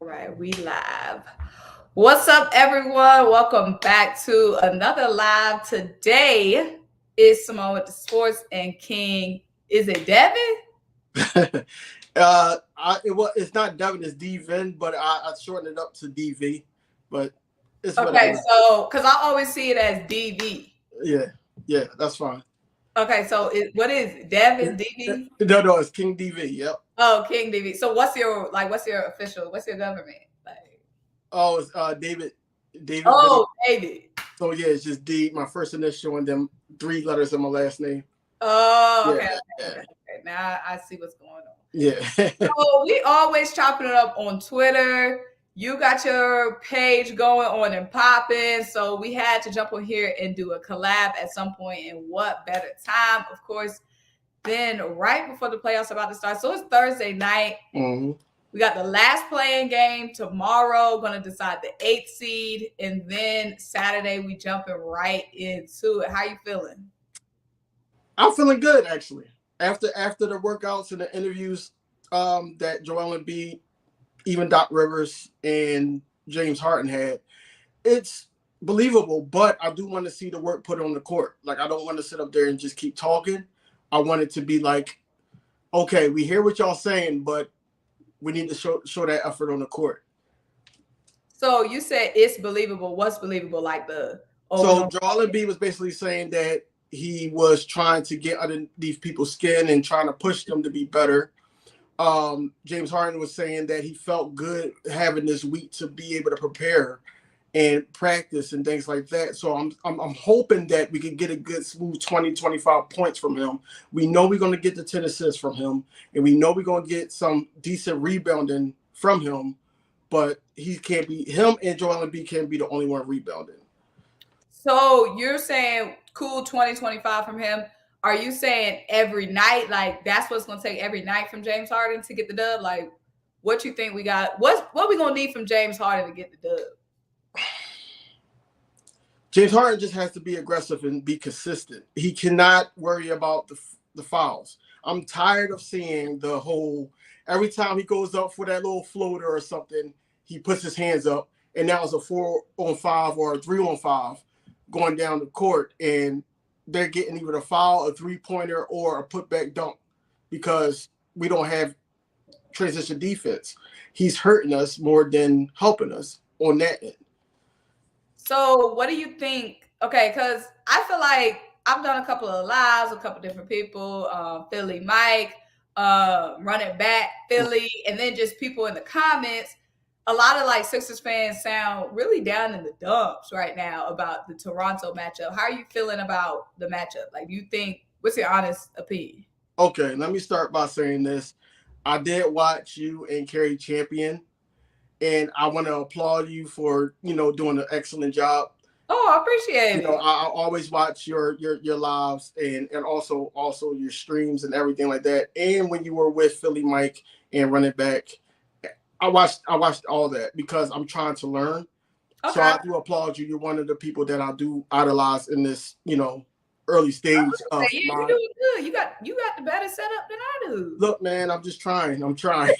All right, we live. What's up, everyone? Welcome back to another live. Today is Symone with the Sports and King. Is it Devin? It's not Devin, it's DVin, but I shortened it up to DV, but it's Okay, whatever. so because I always see it as DV. Yeah, yeah, that's fine. Okay, so what is it? Devin DV? No, it's King DV. Yep. Oh, King DV. So what's your official? What's your government? Like, Oh, it's David Vinny. oh, David. So yeah, it's just D, my first initial, and then three letters in my last name. Oh, Yeah, okay, yeah, okay. Now I see what's going on. yeah. So we always chopping it up on Twitter. You got your page going on and popping. So we had to jump on here and do a collab at some point. And what better time, of course, than right before the playoffs about to start. So it's Thursday night. hmm We got the last playing game tomorrow, going to decide the eighth seed. And then Saturday, we jumping right into it. How you feeling? I'm feeling good actually. After the workouts and the interviews, that Joel Embiid, even Doc Rivers and James Harden had, it's believable, but I do want to see the work put on the court. Like I don't want to sit up there and just keep talking. I want it to be like, okay, we hear what y'all saying, but we need to show that effort on the court. So you said it's believable. What's believable? Like we're So going to. Joel Embiid was basically saying that he was trying to get underneath people's skin and trying to push them to be better. James Harden was saying that he felt good having this week to be able to prepare and practice and things like that. So I'm hoping that we can get a good smooth 20, 25 points from him. We know we're going to get the 10 assists from him, and we know we're going to get some decent rebounding from him, but he can't be him and Joel Embiid can't be the only one rebounding. So you're saying cool 2025 from him. Are you saying every night? Like that's what's gonna take every night from James Harden to get the dub? Like what you think we got? What we gonna need from James Harden to get the dub? James Harden just has to be aggressive and be consistent. He cannot worry about the fouls. I'm tired of seeing the whole every time he goes up for that little floater or something, he puts his hands up, and now it's a 4-on-5 or a 3-on-5 going down the court, and they're getting either a foul, a 3-pointer, or a putback dunk because we don't have transition defense. He's hurting us more than helping us on that end. So what do you think? Okay, because I feel like I've done a couple of lives, a couple different people, Philly Mike, running back Philly, and then just people in the comments. A lot of like Sixers fans sound really down in the dumps right now about the Toronto matchup. How are you feeling about the matchup? Like, do you think what's your honest opinion? Okay, let me start by saying this. I did watch you and Carrie Champion, and I want to applaud you for doing an excellent job. Oh, I appreciate it. I always watch your lives and also your streams and everything like that. And when you were with Philly Mike and running back, I watched all that because I'm trying to learn. So Okay. I do applaud you. You're one of the people that I do idolize in this early stage of Yeah, you my doing good. You got the better setup than I do. look, man. I'm just trying. I'm trying.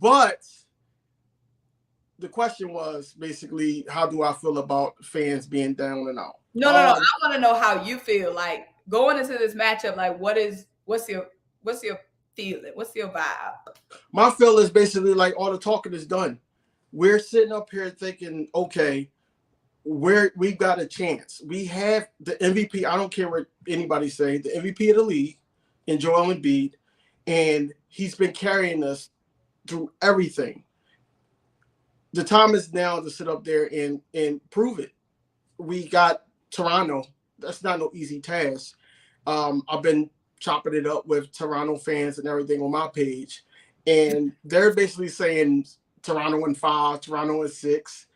But the question was basically, how do I feel about fans being down and out? No. I want to know how you feel. Like going into this matchup. Like, what's your feeling? What's your vibe? My feel is basically like all the talking is done. We're sitting up here thinking, okay, we've got a chance. We have the MVP. I don't care what anybody say. The MVP of the league, in Joel Embiid, and he's been carrying us through everything. The time is now to sit up there and prove it. We got Toronto. That's not no easy task. I've been chopping it up with Toronto fans and everything on my page, and they're basically saying Toronto in 5, Toronto in 6,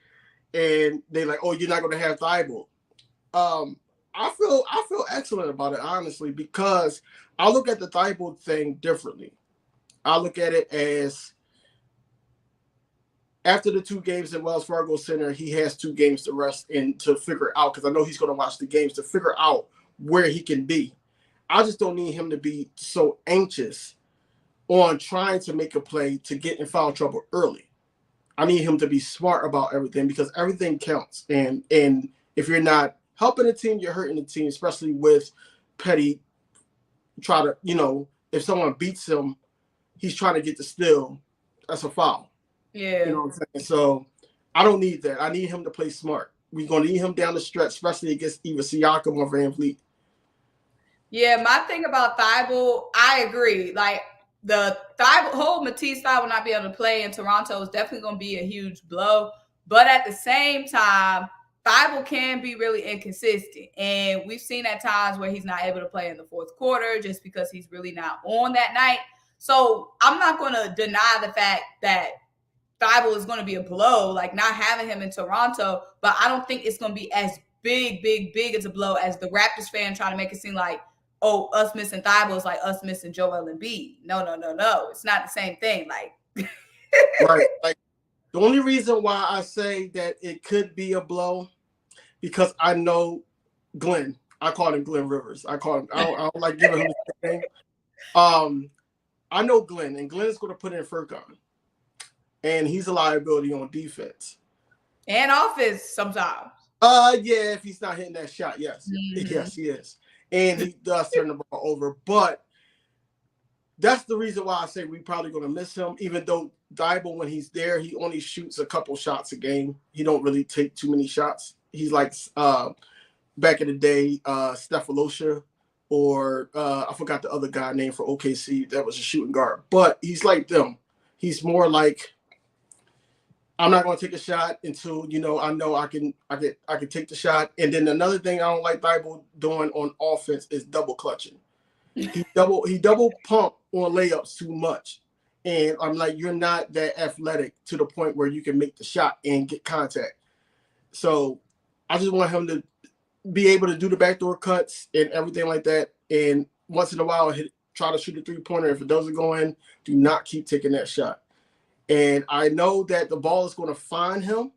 and they like, oh, you're not going to have Thibault. Um, I feel excellent about it honestly because I look at the Thibault thing differently. I look at it as after the 2 games at Wells Fargo Center, he has 2 games to rest and to figure out because I know he's going to watch the games to figure out where he can be. I just don't need him to be so anxious on trying to make a play to get in foul trouble early. I need him to be smart about everything because everything counts. And if you're not helping the team, you're hurting the team, especially with Petty. Try to, if someone beats him, he's trying to get the steal. That's a foul. Yeah. You know what I'm saying? So I don't need that. I need him to play smart. We're going to need him down the stretch, especially against either Siakam or Van Vliet. Yeah, my thing about Thibault, I agree. Like the whole Matisse Thybulle not be able to play in Toronto is definitely going to be a huge blow. But at the same time, Thybulle can be really inconsistent. And we've seen at times where he's not able to play in the fourth quarter just because he's really not on that night. So I'm not going to deny the fact that Thybulle is going to be a blow, like not having him in Toronto. But I don't think it's going to be as big as a blow as the Raptors fan trying to make it seem like, oh, us missing Thybulle is like us missing Joel Embiid. No. It's not the same thing. Like, right. Like the only reason why I say that it could be a blow because I know Glenn. I call him Glenn Rivers. I don't like giving him the name. I know Glenn, and Glenn is going to put in Furkan, and he's a liability on defense and offense sometimes. Yeah, if he's not hitting that shot, yes, yes, he is, and he does turn the ball over. But that's the reason why I say we're probably going to miss him. Even though Thybulle, when he's there, he only shoots a couple shots a game. He don't really take too many shots. He's like back in the day, Stephalosha, or I forgot the other guy name for OKC that was a shooting guard. But he's like them. He's more like, I'm not going to take a shot until I know I can take the shot. And then another thing I don't like Thybulle doing on offense is double clutching. He double pump on layups too much, and I'm like, you're not that athletic to the point where you can make the shot and get contact. So I just want him to be able to do the backdoor cuts and everything like that. And once in a while, try to shoot a 3-pointer. If it doesn't go in, do not keep taking that shot. And I know that the ball is going to find him,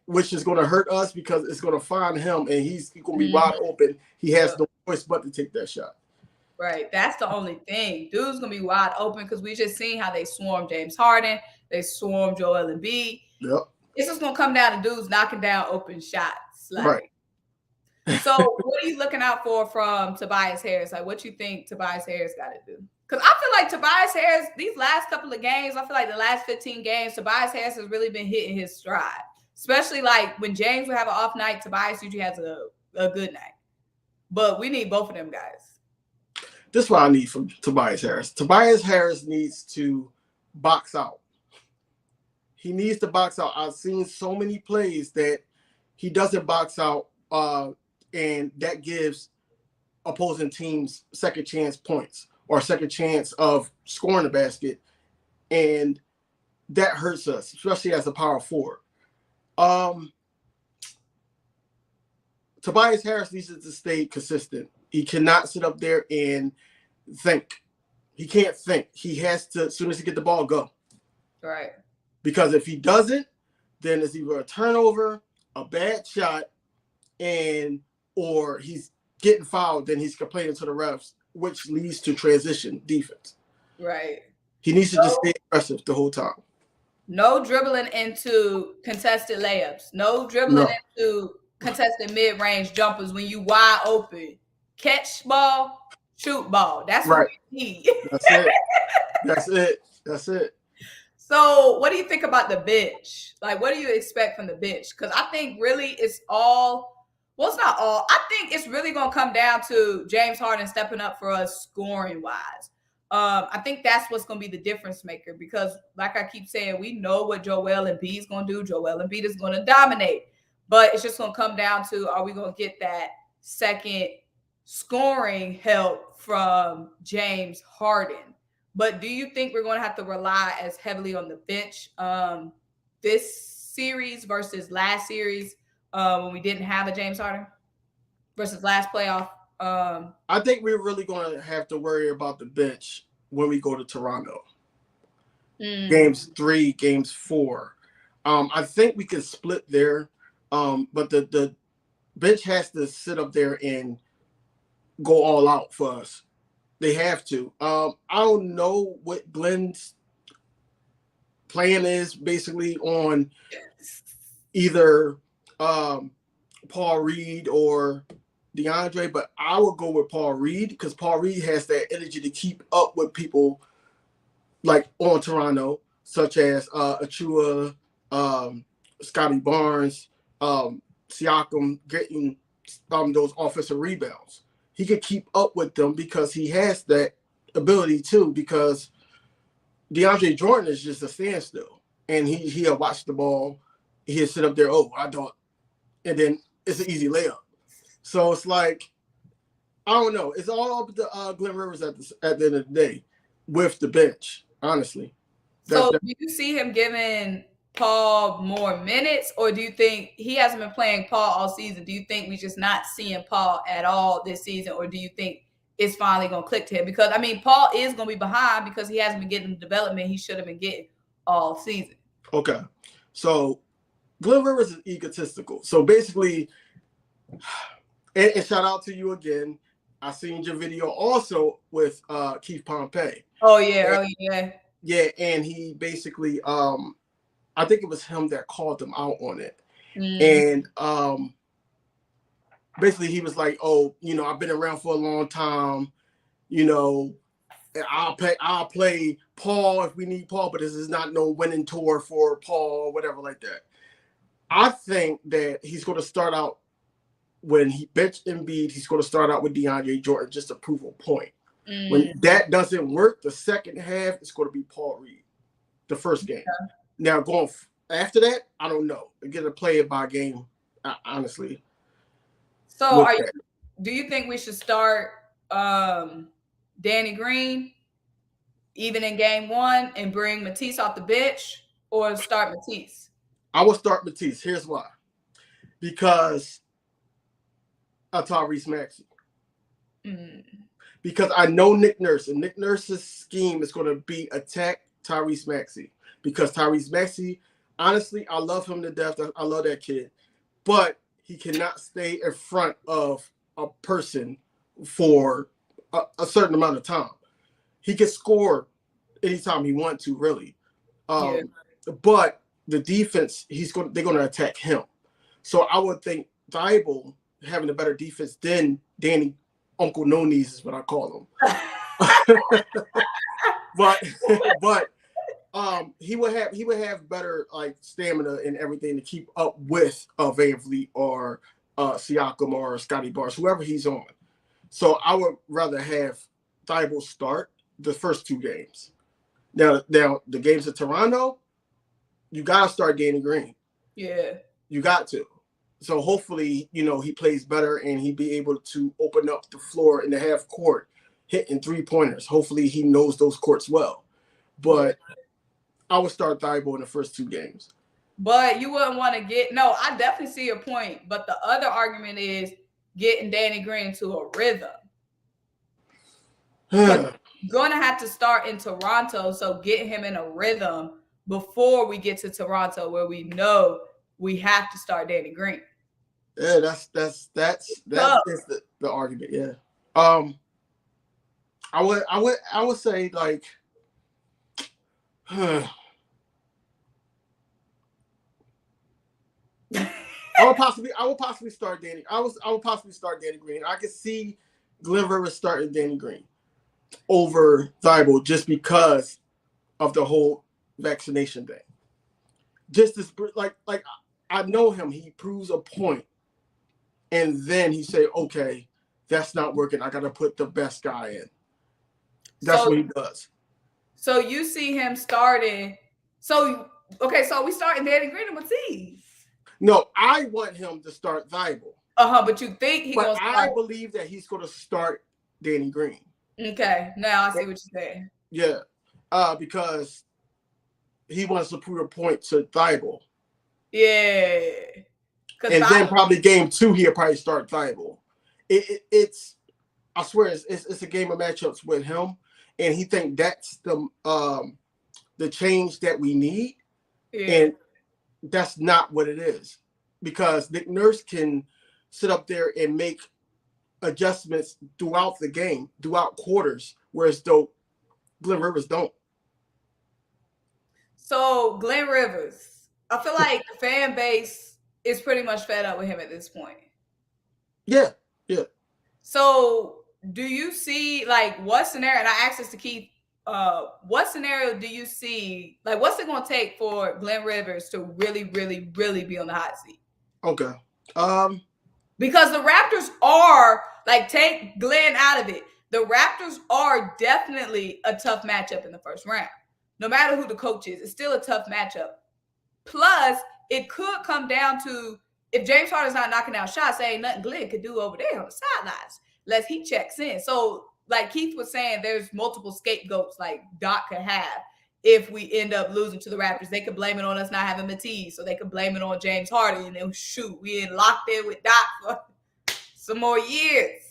which is going to hurt us because it's going to find him and he's going to be wide open. He has no choice but to take that shot. Right. That's the only thing. Dude's going to be wide open because we just seen how they swarm James Harden. They swarm Joel Embiid. Yep. It's just going to come down to dudes knocking down open shots. Like, right. So what are you looking out for from Tobias Harris? Like, what you think Tobias Harris got to do? Because I feel like Tobias Harris, these last couple of games, I feel like the last 15 games, Tobias Harris has really been hitting his stride. Especially like when James would have an off night, Tobias usually has a good night. But we need both of them guys. This is what I need from Tobias Harris. Tobias Harris needs to box out. He needs to box out. I've seen so many plays that he doesn't box out, and that gives opposing teams second chance points or second chance of scoring the basket, and that hurts us, especially as a power forward. Tobias Harris needs to stay consistent. He cannot sit up there and think. He can't think. He has to, as soon as he get the ball, go. Right. Because if he doesn't, then it's either a turnover, a bad shot, or he's getting fouled, then he's complaining to the refs, which leads to transition defense. Right. He needs to just stay aggressive the whole time. No dribbling into contested layups. No dribbling into contested mid-range jumpers when you wide open. Catch ball, shoot ball. That's what we need. That's it. So what do you think about the bench? Like, what do you expect from the bench? Because I think really it's all, well, it's not all. I think it's really going to come down to James Harden stepping up for us scoring-wise. I think that's what's going to be the difference maker because, like I keep saying, we know what Joel Embiid is going to do. Joel Embiid is going to dominate. But it's just going to come down to, are we going to get that second scoring help from James Harden? But do you think we're going to have to rely as heavily on the bench this series versus last series when we didn't have a James Harden versus last playoff? I think we're really going to have to worry about the bench when we go to Toronto. Games 3, games 4. I think we can split there, but the bench has to sit up there and go all out for us. They have to. I don't know what Glenn's plan is basically on either Paul Reed or DeAndre, but I would go with Paul Reed because Paul Reed has that energy to keep up with people like on Toronto, such as Achua, Scotty Barnes, Siakam getting those offensive rebounds. He could keep up with them because he has that ability too. Because DeAndre Jordan is just a standstill, and he'll watch the ball, he'll sit up there. Oh, I don't, and then it's an easy layup. So it's like I don't know. It's all up to Glenn Rivers at the end of the day with the bench. Honestly, So do you see him giving Paul more minutes, or do you think he hasn't been playing Paul all season? Do you think we just not seeing Paul at all this season, or do you think it's finally going to click to him? Because I mean, Paul is going to be behind because he hasn't been getting the development he should have been getting all season. Okay, so Glenn Rivers is egotistical. So basically, and shout out to you again. I seen your video also with Keith Pompey. Oh yeah, yeah. Yeah, and he basically, I think it was him that called him out on it. And basically he was like, oh, you know, I've been around for a long time, you know, I'll play Paul if we need Paul, but this is not no winning tour for Paul or whatever like that. I think that he's going to start out when he benched Embiid, he's going to start out with DeAndre Jordan just to prove a point. When that doesn't work, the second half it's going to be Paul Reed, the first game. Yeah. Now going after that, I don't know. I get to play it by game, honestly. So, do you think we should start Danny Green even in game 1 and bring Matisse off the bench, or start Matisse? I will start Matisse. Here's why. Because of Tyrese Maxey. Because I know Nick Nurse, and Nick Nurse's scheme is going to be attack Tyrese Maxey. Because Tyrese Maxey, honestly, I love him to death. I love that kid. But he cannot stay in front of a person for a certain amount of time. He can score anytime he wants to, really. But the defense, they're going to attack him. So I would think Thibault having a better defense than Danny Uncle No Knees is what I call him. but he would have better like stamina and everything to keep up with Van Vliet or Siakam or Scotty Barnes, whoever he's on. So I would rather have Thibault start the first 2 games. Now the games of Toronto, you gotta start Danny Green. Yeah, you got to. So hopefully, you know, he plays better and he'd be able to open up the floor in the half court, hitting 3-pointers. Hopefully he knows those courts well. But I would start Thibault in the first 2 games. But you wouldn't want to I definitely see your point. But the other argument is getting Danny Green to a rhythm. Going to have to start in Toronto, so getting him in a rhythm before we get to Toronto, where we know we have to start Danny Green. Yeah, that's the argument. Yeah. I would say like, I would possibly start Danny. I would possibly start Danny Green. I could see Glenn Rivers starting Danny Green over Thibault just because of the whole vaccination thing. Just this, like I know him. He proves a point, and then he say, "Okay, that's not working. I got to put the best guy in." That's what he does. So you see him starting. So we starting Danny Green and Matisse. No, I want him to start Thibault. But you think he's going to start? I believe that he's going to start Danny Green. Okay, now I see what you're saying. Yeah, because he wants to prove a point to Thibault. Yeah. And then probably game 2, he'll probably start Thibault. It's I swear it's a game of matchups with him, and he think that's the change that we need, and that's not what it is, because Nick Nurse can sit up there and make adjustments throughout the game, throughout quarters, whereas though Glenn Rivers don't. So Glenn Rivers, I feel like the fan base is pretty much fed up with him at this point. Yeah, yeah. So do you see like what scenario? And I asked this to Keith. What scenario do you see? Like, what's it going to take for Glenn Rivers to really, really, really be on the hot seat? Okay. Because the Raptors are like, take Glenn out of it. The Raptors are definitely a tough matchup in the first round. No matter who the coach is, it's still a tough matchup. Plus, it could come down to if James Harden's not knocking down shots, there ain't nothing Glenn could do over there on the sidelines unless he checks in. So, like Keith was saying, there's multiple scapegoats like Doc could have if we end up losing to the Raptors. They could blame it on us not having Matisse, so they could blame it on James Harden, and then shoot, we in locked in with Doc for some more years.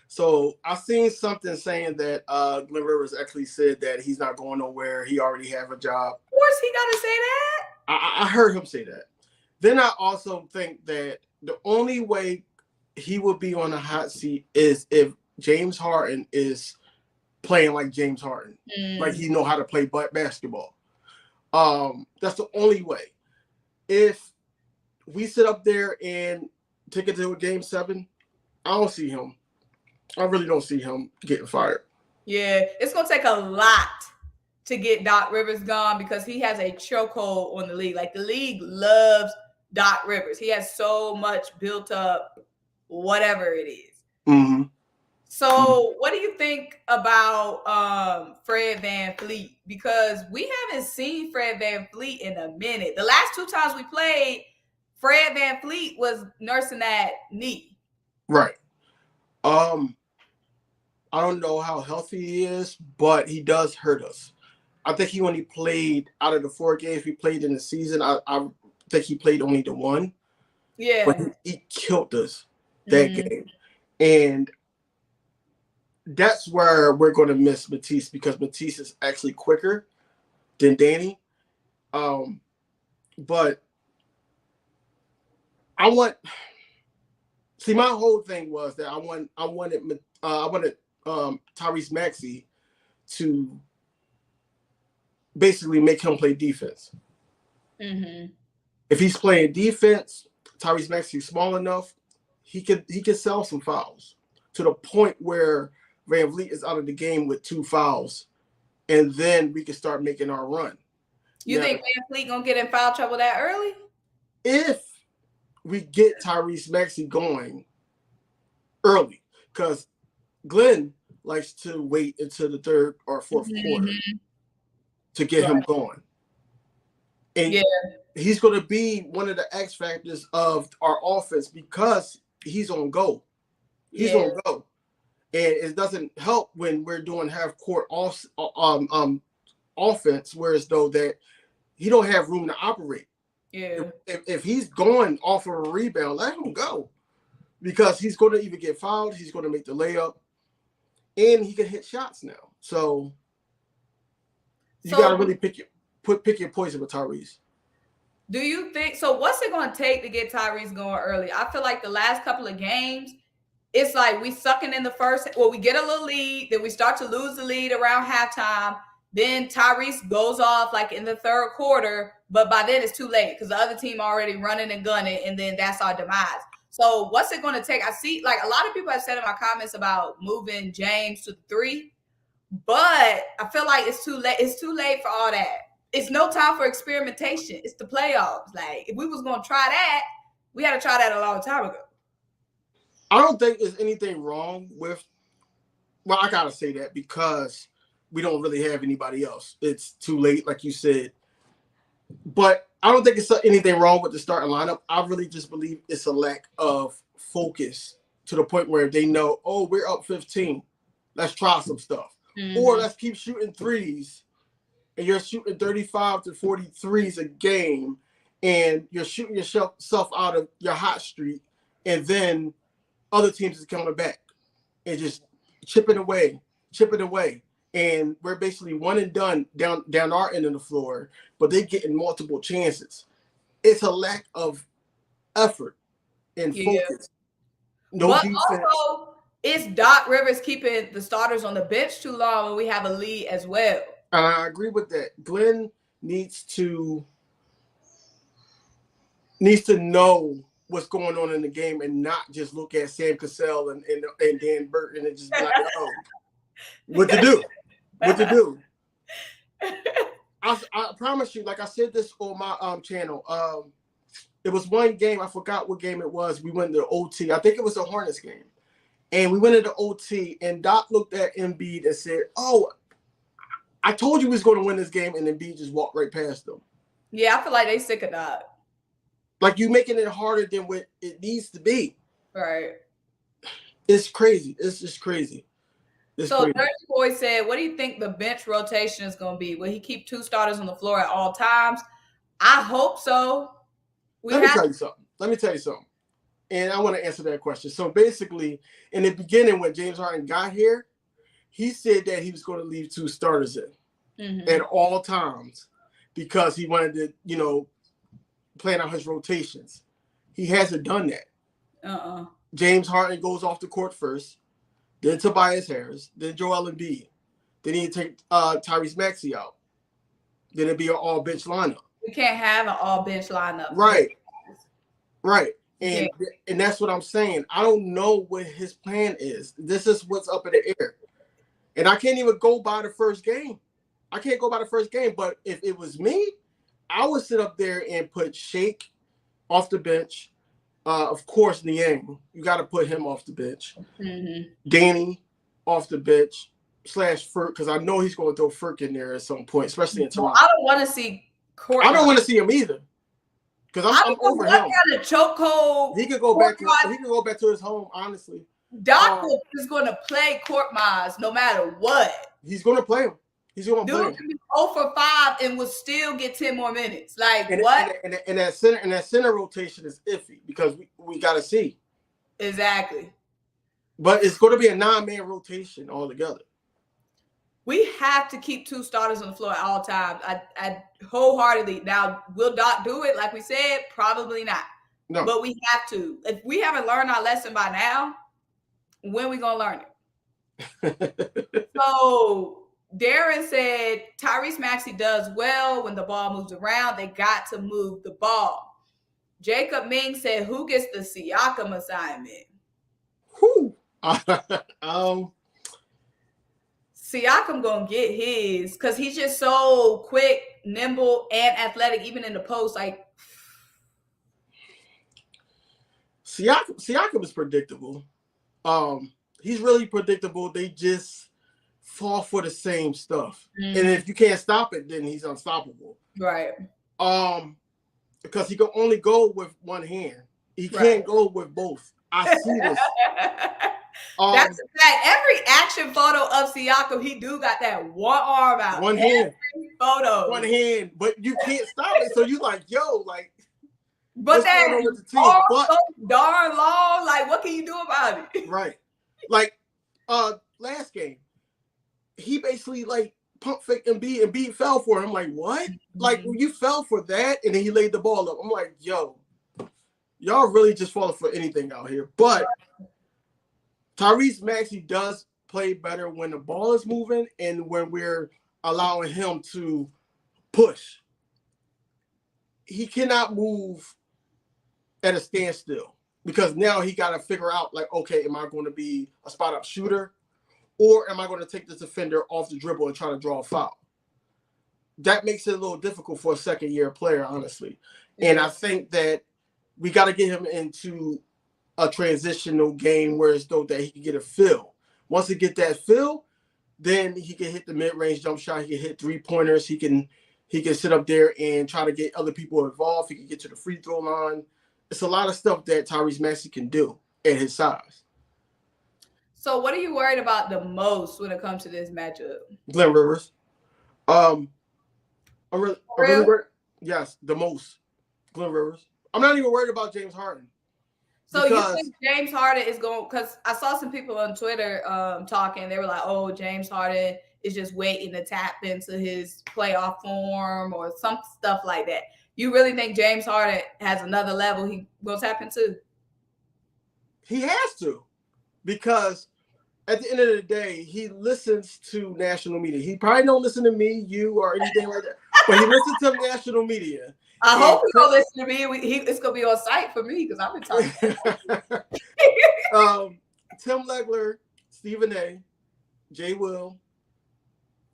So I seen something saying that Glenn Rivers actually said that he's not going nowhere. He already have a job. Of course, he got to say that. I heard him say that. Then I also think that the only way he would be on the hot seat is if James Harden is playing like James Harden, like he know how to play basketball. That's the only way. If we sit up there and take it to a game 7, I don't see him. I really don't see him getting fired. Yeah, it's going to take a lot to get Doc Rivers gone because he has a chokehold on the league. Like, the league loves Doc Rivers. He has so much built up, whatever it is. Mm-hmm. So, what do you think about Fred VanVleet? Because we haven't seen Fred VanVleet in a minute. The last 2 times we played, Fred VanVleet was nursing that knee. Right. I don't know how healthy he is, but he does hurt us. I think he only played out of the 4 games we played in the season. I think he played only the 1. Yeah. But he killed us that game. And that's where we're going to miss Matisse because Matisse is actually quicker than Danny. But my whole thing was that I wanted Tyrese Maxey to basically make him play defense. Mm-hmm. If he's playing defense, Tyrese Maxey small enough, he could sell some fouls to the point where VanVleet is out of the game with 2 fouls, and then we can start making our run. You think VanVleet gonna get in foul trouble that early? If we get Tyrese Maxey going early, because Glenn likes to wait until the 3rd or 4th quarter to get him going. And he's going to be one of the X factors of our offense because he's on go. He's on go. And it doesn't help when we're doing half court offense, whereas though that he don't have room to operate. Yeah. If he's going off of a rebound, let him go. Because he's going to either get fouled, he's going to make the layup, and he can hit shots now. So you got to really pick your poison with Tyrese. Do you think so? What's it going to take to get Tyrese going early? I feel like the last couple of games, it's like we sucking in the first. Well, we get a little lead, then we start to lose the lead around halftime. Then Tyrese goes off like in the 3rd quarter, but by then it's too late because the other team already running and gunning, and then that's our demise. So what's it going to take? I see like a lot of people have said in my comments about moving James to the 3, but I feel like it's too late. It's too late for all that. It's no time for experimentation. It's the playoffs. Like if we was going to try that, we had to try that a long time ago. I don't think there's anything wrong with, well, I got to say that because we don't really have anybody else. It's too late, like you said. But I don't think it's anything wrong with the starting lineup. I really just believe it's a lack of focus to the point where they know, oh, we're up 15. Let's try some stuff. Or let's keep shooting threes. And you're shooting 35 to 40 threes a game. And you're shooting yourself out of your hot streak. And then other teams is coming back. And just chipping away. And we're basically one and done down our end of the floor, but they're getting multiple chances. It's a lack of effort and focus. No But defense. also, is Doc Rivers keeping the starters on the bench too long when we have a lead as well? And I agree with that. Glenn needs to know what's going on in the game and not just look at Sam Cassell and Dan Burton and just be like, oh, what to do? What to do? I promise you, like I said this on my channel. It was one game, I forgot what game it was. We went to OT. I think it was a Hornets game. And we went into OT, and Doc looked at Embiid and said, oh, I told you we was going to win this game, and Embiid just walked right past them. Yeah, I feel like they sick of Doc. Like, you making it harder than what it needs to be. Right. It's crazy. It's just crazy. So Dirty Boy said, what do you think the bench rotation is going to be? Will he keep 2 starters on the floor at all times? I hope so. Let me tell you something. And I want to answer that question. So basically, in the beginning, when James Harden got here, he said that he was going to leave 2 starters in at all times because he wanted to, plan out his rotations. He hasn't done that. James Harden goes off the court first, then Tobias Harris, then Joel Embiid. Then he take Tyrese Maxey out. Then it'd be an all-bench lineup. We can't have an all-bench lineup. Right. And that's what I'm saying. I don't know what his plan is. This is what's up in the air. And I can't even go by the first game. But if it was me, I would sit up there and put Shake off the bench. Of course, Niang. You got to put him off the bench. Danny off the bench / Furk, because I know he's going to throw Furk in there at some point, especially in Toronto. I don't want to see Court. I don't want to see him either. Because I'm over him. Kind of chokehold. He could go back to his home, honestly. Doc is going to play Court Miles no matter what. He's going to play him. He's going to play him. Dude can be 0 for 5 and will still get 10 more minutes. What? And that center rotation is iffy because we got to see. Exactly. But it's going to be a 9-man rotation altogether. We have to keep 2 starters on the floor at all times. I wholeheartedly. Now, will Doc do it? Like we said, probably not. No. But we have to. If we haven't learned our lesson by now, when are we going to learn it? So Darren said Tyrese Maxey does well when the ball moves around. They got to move the ball. Jacob Ming said, who gets the Siakam assignment? Who? Siakam gonna get his because he's just so quick, nimble, and athletic, even in the post. Like Siakam is predictable. He's really predictable. They just fall for the same stuff, and if you can't stop it, then he's unstoppable. Right. Because he can only go with one hand. He can't go with both. I see this. That's a fact. Every action photo of Siakam, he do got that one arm out. One hand. Photo. One hand. But you can't stop it. So you like, yo, like. But that arm so darn long. Like, what can you do about it? Right. Like, last game, he basically, like, pump fake Embiid. Embiid fell for him. I'm like, what? Like, you fell for that? And then he laid the ball up. I'm like, yo, y'all really just falling for anything out here. But Tyrese Maxey does play better when the ball is moving and when we're allowing him to push. He cannot move at a standstill because now he got to figure out, like, okay, am I going to be a spot-up shooter or am I going to take this defender off the dribble and try to draw a foul? That makes it a little difficult for a second-year player, honestly. And I think that we got to get him into a transitional game where it's though that he can get a feel. Once he get that feel, then he can hit the mid-range jump shot. He can hit 3-pointers. He can sit up there and try to get other people involved. He can get to the free throw line. It's a lot of stuff that Tyrese Maxey can do at his size. So what are you worried about the most when it comes to this matchup? Glenn Rivers. I'm really worried. Yes, the most. Glenn Rivers. I'm not even worried about James Harden. So you think James Harden is going, because I saw some people on Twitter talking, they were like, oh, James Harden is just waiting to tap into his playoff form or some stuff like that. You really think James Harden has another level he will tap into? He has to, because at the end of the day, he listens to national media. He probably don't listen to me, you, or anything like that, but he listens to national media. I And hope he don't listen to me. It's gonna be on site for me because I've been talking. Tim Legler, Stephen A, Jay Will.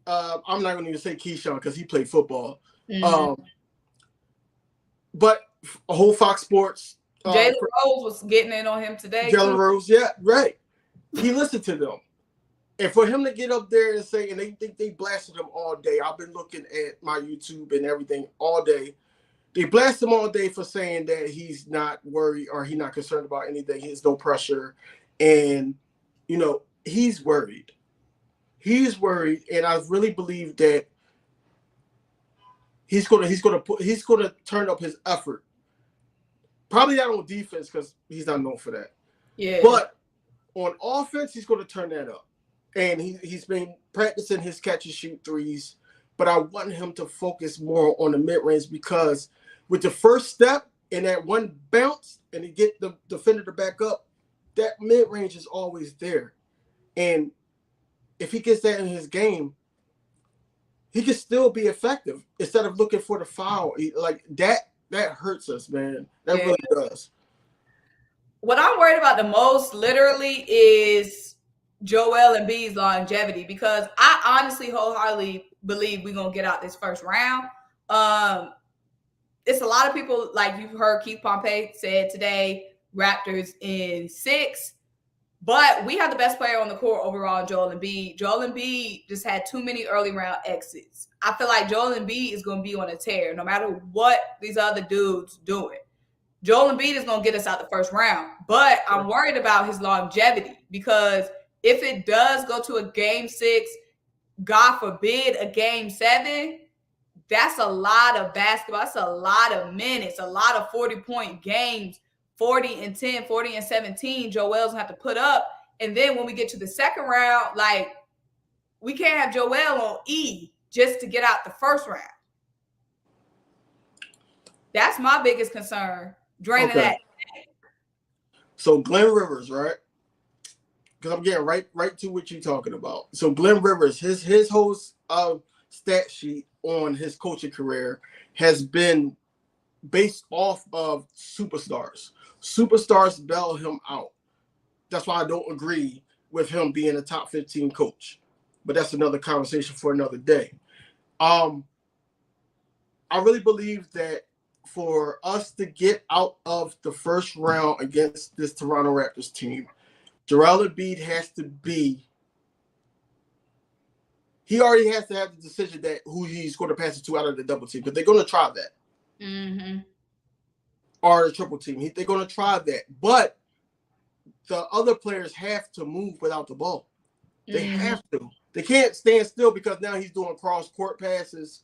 I'm not going to even say Keyshawn because he played football. Mm-hmm. But a whole Fox Sports. Jalen Rose was getting in on him today Jalen too. Rose, yeah, right. He listened to them. And for him to get up there and say, and they think they blasted him all day. I've been looking at my YouTube and everything all day. They blast him all day for saying that he's not worried or he's not concerned about anything. He has no pressure. And, you know, he's worried. He's worried. And I really believe that he's gonna turn up his effort. Probably not on defense because he's not known for that. Yeah. But on offense, he's gonna turn that up. And he's been practicing his catch and shoot threes. But I want him to focus more on the mid-range, because with the first step and that one bounce and he get the defender to back up, that mid-range is always there. And if he gets that in his game, he can still be effective instead of looking for the foul. Like that hurts us, man. That really does. What I'm worried about the most, literally, is Joel Embiid's longevity, because I honestly wholeheartedly believe we're gonna get out this first round. It's a lot of people, like you've heard Keith Pompey said today, Raptors in 6. But we have the best player on the court overall, Joel Embiid. Joel Embiid just had too many early round exits. I feel like Joel Embiid is going to be on a tear no matter what these other dudes doing. Joel Embiid is going to get us out the first round. But I'm worried about his longevity, because if it does go to a game 6, God forbid a game 7, that's a lot of basketball. That's a lot of minutes, a lot of 40-point games. 40 and 10, 40 and 17, Joel's gonna have to put up. And then when we get to the second round, like, we can't have Joel on E just to get out the first round. That's my biggest concern. Draining that. So Glenn Rivers, right? Because I'm getting right to what you're talking about. So Glenn Rivers, his whole stat sheet on his coaching career has been based off of superstars. Superstars bail him out. That's why I don't agree with him being a top 15 coach. But that's another conversation for another day. I really believe that for us to get out of the first round against this Toronto Raptors team, Joel Embiid has to be, he already has to have the decision that who he's going to pass it to out of the double team, because they're going to try that. Mm-hmm. Or the triple team. They're going to try that. But the other players have to move without the ball. They have to. They can't stand still, because now he's doing cross-court passes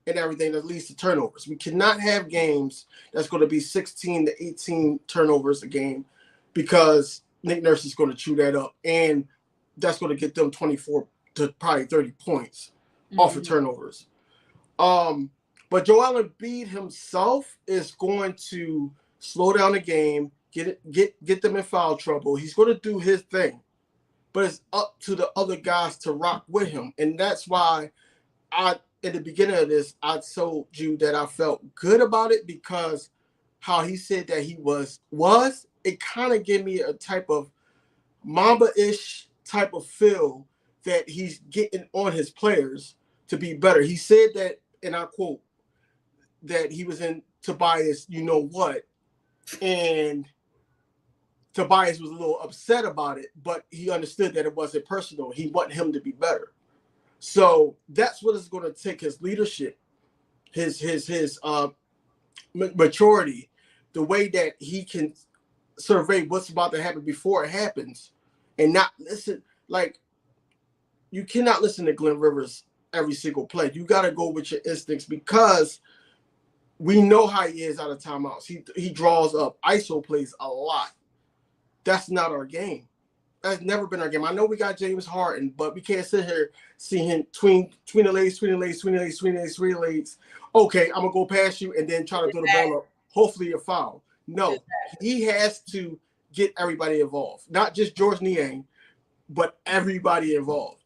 and everything that leads to turnovers. We cannot have games that's going to be 16 to 18 turnovers a game, because Nick Nurse is going to chew that up. And that's going to get them 24 to probably 30 points off of turnovers. But Joel Embiid himself is going to slow down the game, get them in foul trouble. He's going to do his thing, but it's up to the other guys to rock with him. And that's why at the beginning of this, I told you that I felt good about it, because how he said that he was, it kind of gave me a type of Mamba-ish type of feel that he's getting on his players to be better. He said that, and I quote, that he was in Tobias, you know what, and Tobias was a little upset about it, but he understood that it wasn't personal. He wanted him to be better. So that's what it's going to take: his leadership, his maturity, the way that he can survey what's about to happen before it happens, and not listen. Like, you cannot listen to Glenn Rivers every single play. You got to go with your instincts, because we know how he is out of timeouts. He draws up ISO plays a lot. That's not our game. That's never been our game. I know we got James Harden, but we can't sit here see him tween the legs. Okay, I'm gonna go past you and then try to throw the ball up. Hopefully a foul. No, he has to get everybody involved, not just George Niang, but everybody involved.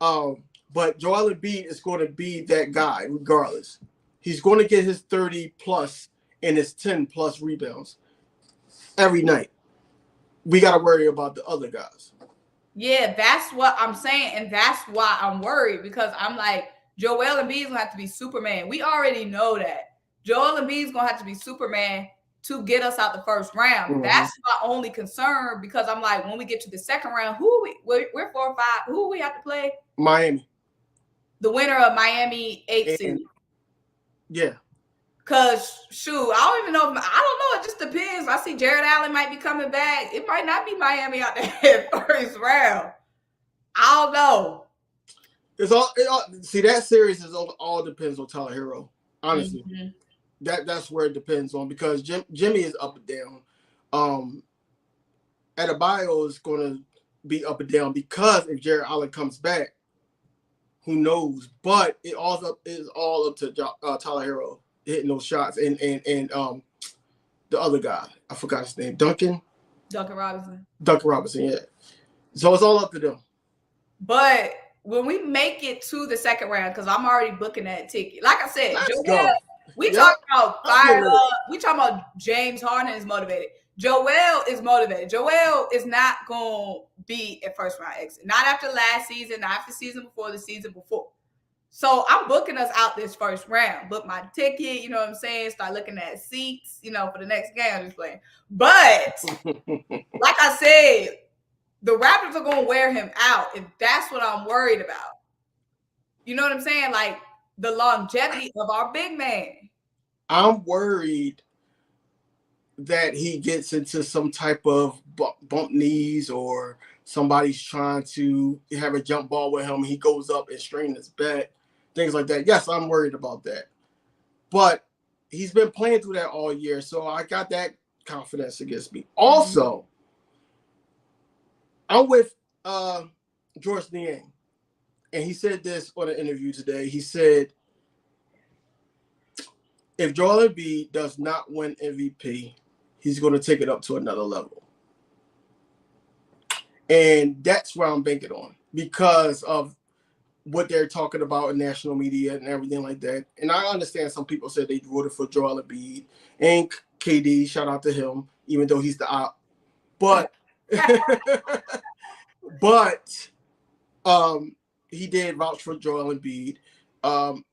But Joel Embiid is going to be that guy regardless. He's going to get his 30 plus and his 10 plus rebounds every night. We got to worry about the other guys. Yeah, that's what I'm saying, and that's why I'm worried because I'm like, Joel Embiid's gonna have to be Superman. We already know that. Joel Embiid's gonna have to be Superman to get us out the first round. That's my only concern because I'm like, when we get to the second round, we're 4 or 5. Who we have to play? Miami. The winner of Miami 8 seed. Yeah. Cause shoot, I don't even know. I don't know. It just depends. I see Jared Allen might be coming back. It might not be Miami out there first round. I don't know. See, that series all depends on Tyler Hero. Honestly, that's where it depends on because Jimmy is up and down. Adebayo is going to be up and down because if Jared Allen comes back, who knows? But it also is all up to Tyler Hero hitting those shots and the other guy, I forgot his name, Duncan Robinson, yeah. So it's all up to them. But when we make it to the second round, because I'm already booking that ticket. Like I said, we talking about fired up. We talking about James Harden is motivated. Joel is motivated. Joel is not going to be a first round exit. Not after last season, not after the season before, the season before. So I'm booking us out this first round. Book my ticket, you know what I'm saying? Start looking at seats, for the next game I'm just playing. But like I said, the Raptors are going to wear him out, and that's what I'm worried about. You know what I'm saying? Like the longevity of our big man. I'm worried that he gets into some type of bump knees or somebody's trying to have a jump ball with him. He goes up and strains his back, things like that. Yes, I'm worried about that. But he's been playing through that all year, so I got that confidence against me. Also, I'm with George Niang, and he said this on an interview today. He said, if Joel Embiid does not win MVP, he's going to take it up to another level. And that's where I'm banking on because of what they're talking about in national media and everything like that. And I understand some people said they voted for Joel Embiid and KD, shout out to him, even though he's the op. But he did vouch for Joel Embiid.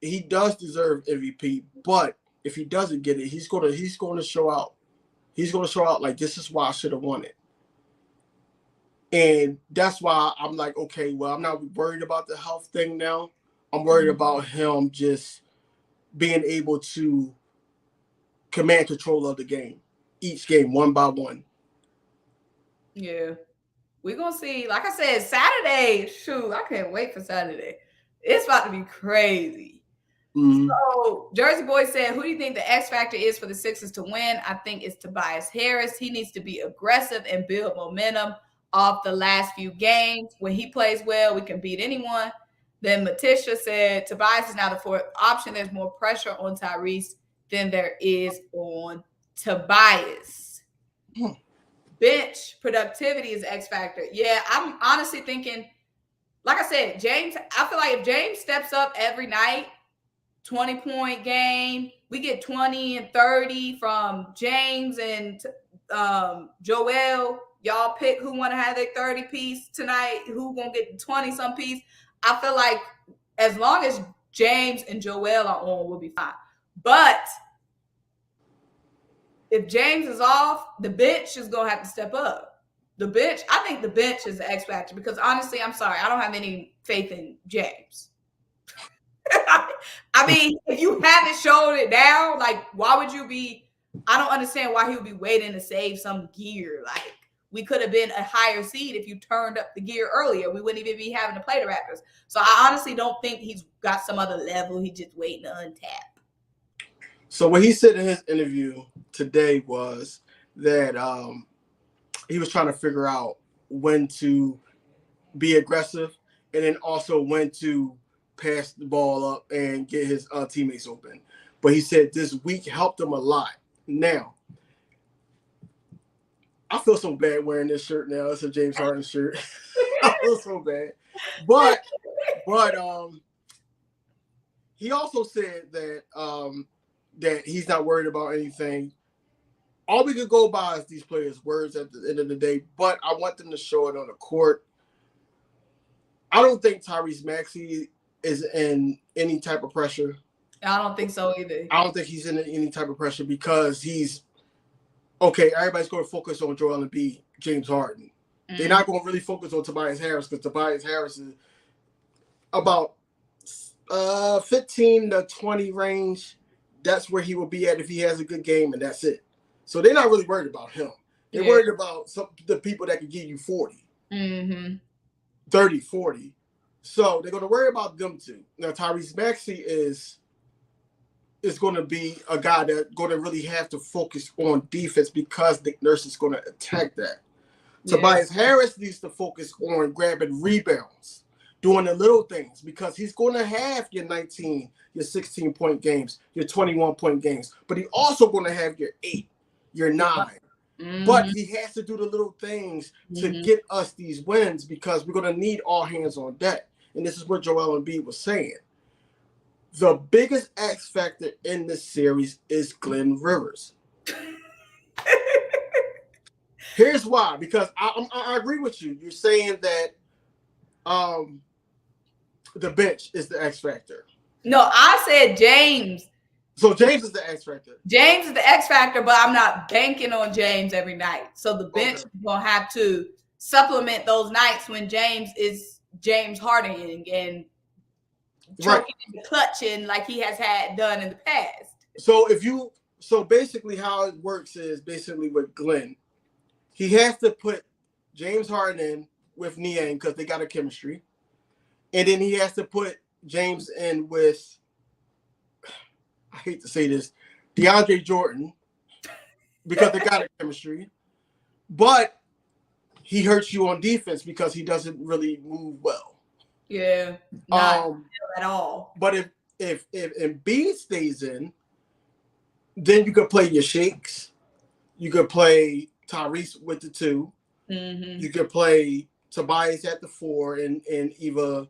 He does deserve MVP, but if he doesn't get it, he's going to show out. He's going to show out like, this is why I should have won it. And that's why I'm like, okay, well, I'm not worried about the health thing now. I'm worried about him just being able to command control of the game, each game, one by one. Yeah. We're going to see, like I said, Saturday, shoot, I can't wait for Saturday. It's about to be crazy. So Jersey Boy said, who do you think the X factor is for the Sixers to win? I think it's Tobias Harris. He needs to be aggressive and build momentum off the last few games. When he plays well, we can beat anyone. Then Matisha said, Tobias is now the fourth option. There's more pressure on Tyrese than there is on Tobias. Bench productivity is X factor. Yeah, I'm honestly thinking, like I said, James, I feel like if James steps up every night, 20-point game, we get 20 and 30 from James and Joel. Y'all pick who want to have their 30 piece tonight, who gonna get 20 some piece. I feel like as long as James and Joel are on, we'll be fine. But if James is off, the bench is gonna have to step up. I think the bench is the X factor because honestly, I'm sorry, I don't have any faith in James. I mean, if you haven't shown it down, like, why would you be? I don't understand why he would be waiting to save some gear. Like, we could have been a higher seed if you turned up the gear earlier. We wouldn't even be having to play the Raptors. So I honestly don't think he's got some other level. He's just waiting to untap. So what he said in his interview today was that he was trying to figure out when to be aggressive and then also when to pass the ball up and get his teammates open. But he said this week helped him a lot. Now, I feel so bad wearing this shirt now. It's a James Harden shirt. I feel so bad. But he also said that he's not worried about anything. All we could go by is these players' words at the end of the day, but I want them to show it on the court. I don't think Tyrese Maxey is in any type of pressure. I don't think so either. I don't think he's in any type of pressure because he's okay. Everybody's going to focus on Joel Embiid, James Harden. They're not going to really focus on Tobias Harris because Tobias Harris is about 15 to 20 range. That's where he will be at if he has a good game, and that's it. So they're not really worried about him. They're worried about the people that can give you 40, 30, 40. So they're going to worry about them too. Now, Tyrese Maxey is going to be a guy that's going to really have to focus on defense because Nick Nurse is going to attack that. Yeah. Tobias Harris needs to focus on grabbing rebounds, doing the little things, because he's going to have your 19, your 16-point games, your 21-point games, but he's also going to have your 8, your 9. But he has to do the little things to get us these wins because we're going to need all hands on deck. And this is what Joel Embiid was saying. The biggest X factor in this series is Glenn Rivers. Here's why. Because I agree with you. You're saying that the bench is the X factor. No, I said James. So James is the X factor. James is the X factor, but I'm not banking on James every night. So the bench is going to have to supplement those nights when James is James Harden and choking and clutching like he has had done in the past. So basically how it works is basically with Glenn, he has to put James Harden in with Niang because they got a chemistry. And then he has to put James in with, I hate to say this, DeAndre Jordan because they got a chemistry. But he hurts you on defense because he doesn't really move well. Yeah, not at all. But if Embiid stays in, then you could play your Shakes. You could play Tyrese with the 2. You could play Tobias at the 4 and either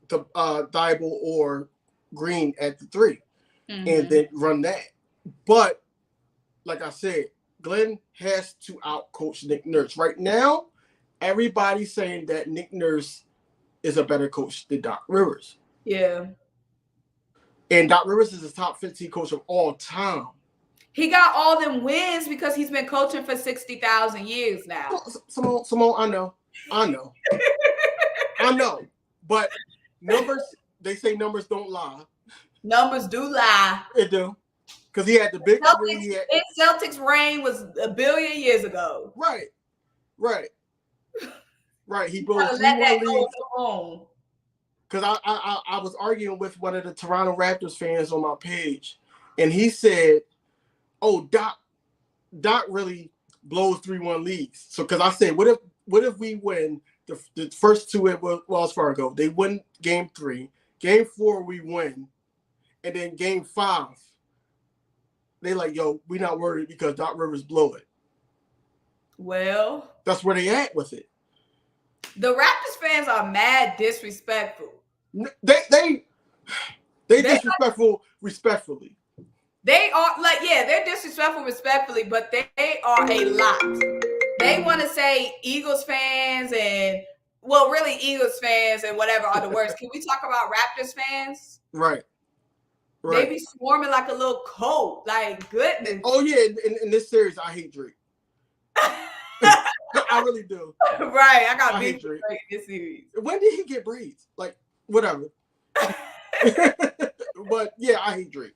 Thibault or Green at the 3, and then run that. But like I said, Glenn has to outcoach Nick Nurse. Right now, everybody's saying that Nick Nurse is a better coach than Doc Rivers. Yeah. And Doc Rivers is the top 15 coach of all time. He got all them wins because he's been coaching for 60,000 years now. Symone, I know. I know. But numbers, they say numbers don't lie. Numbers do lie. They do. Because he had the big Celtics, Celtics reign was a billion years ago. Right. He blew 3 leads. Because I was arguing with one of the Toronto Raptors fans on my page, and he said, "Oh, Doc really blows 3-1 leads." So because I said, what if we win the first 2 at Wells Fargo? They win game 3, game 4 we win, and then game 5 they like, yo, we not worried because Doc Rivers blow it. Well, that's where they at with it. The Raptors fans are mad disrespectful. They disrespectful respectfully. They are they're disrespectful respectfully, but they are a lot. They want to say Eagles fans and really Eagles fans and whatever are the worst. Can we talk about Raptors fans? Right. They be swarming like a little coat. Like, goodness. Oh yeah, in this series, I hate Drake. I really do. Right, I got beat Drake in this series. When did he get braids? Like, whatever. But yeah, I hate Drake.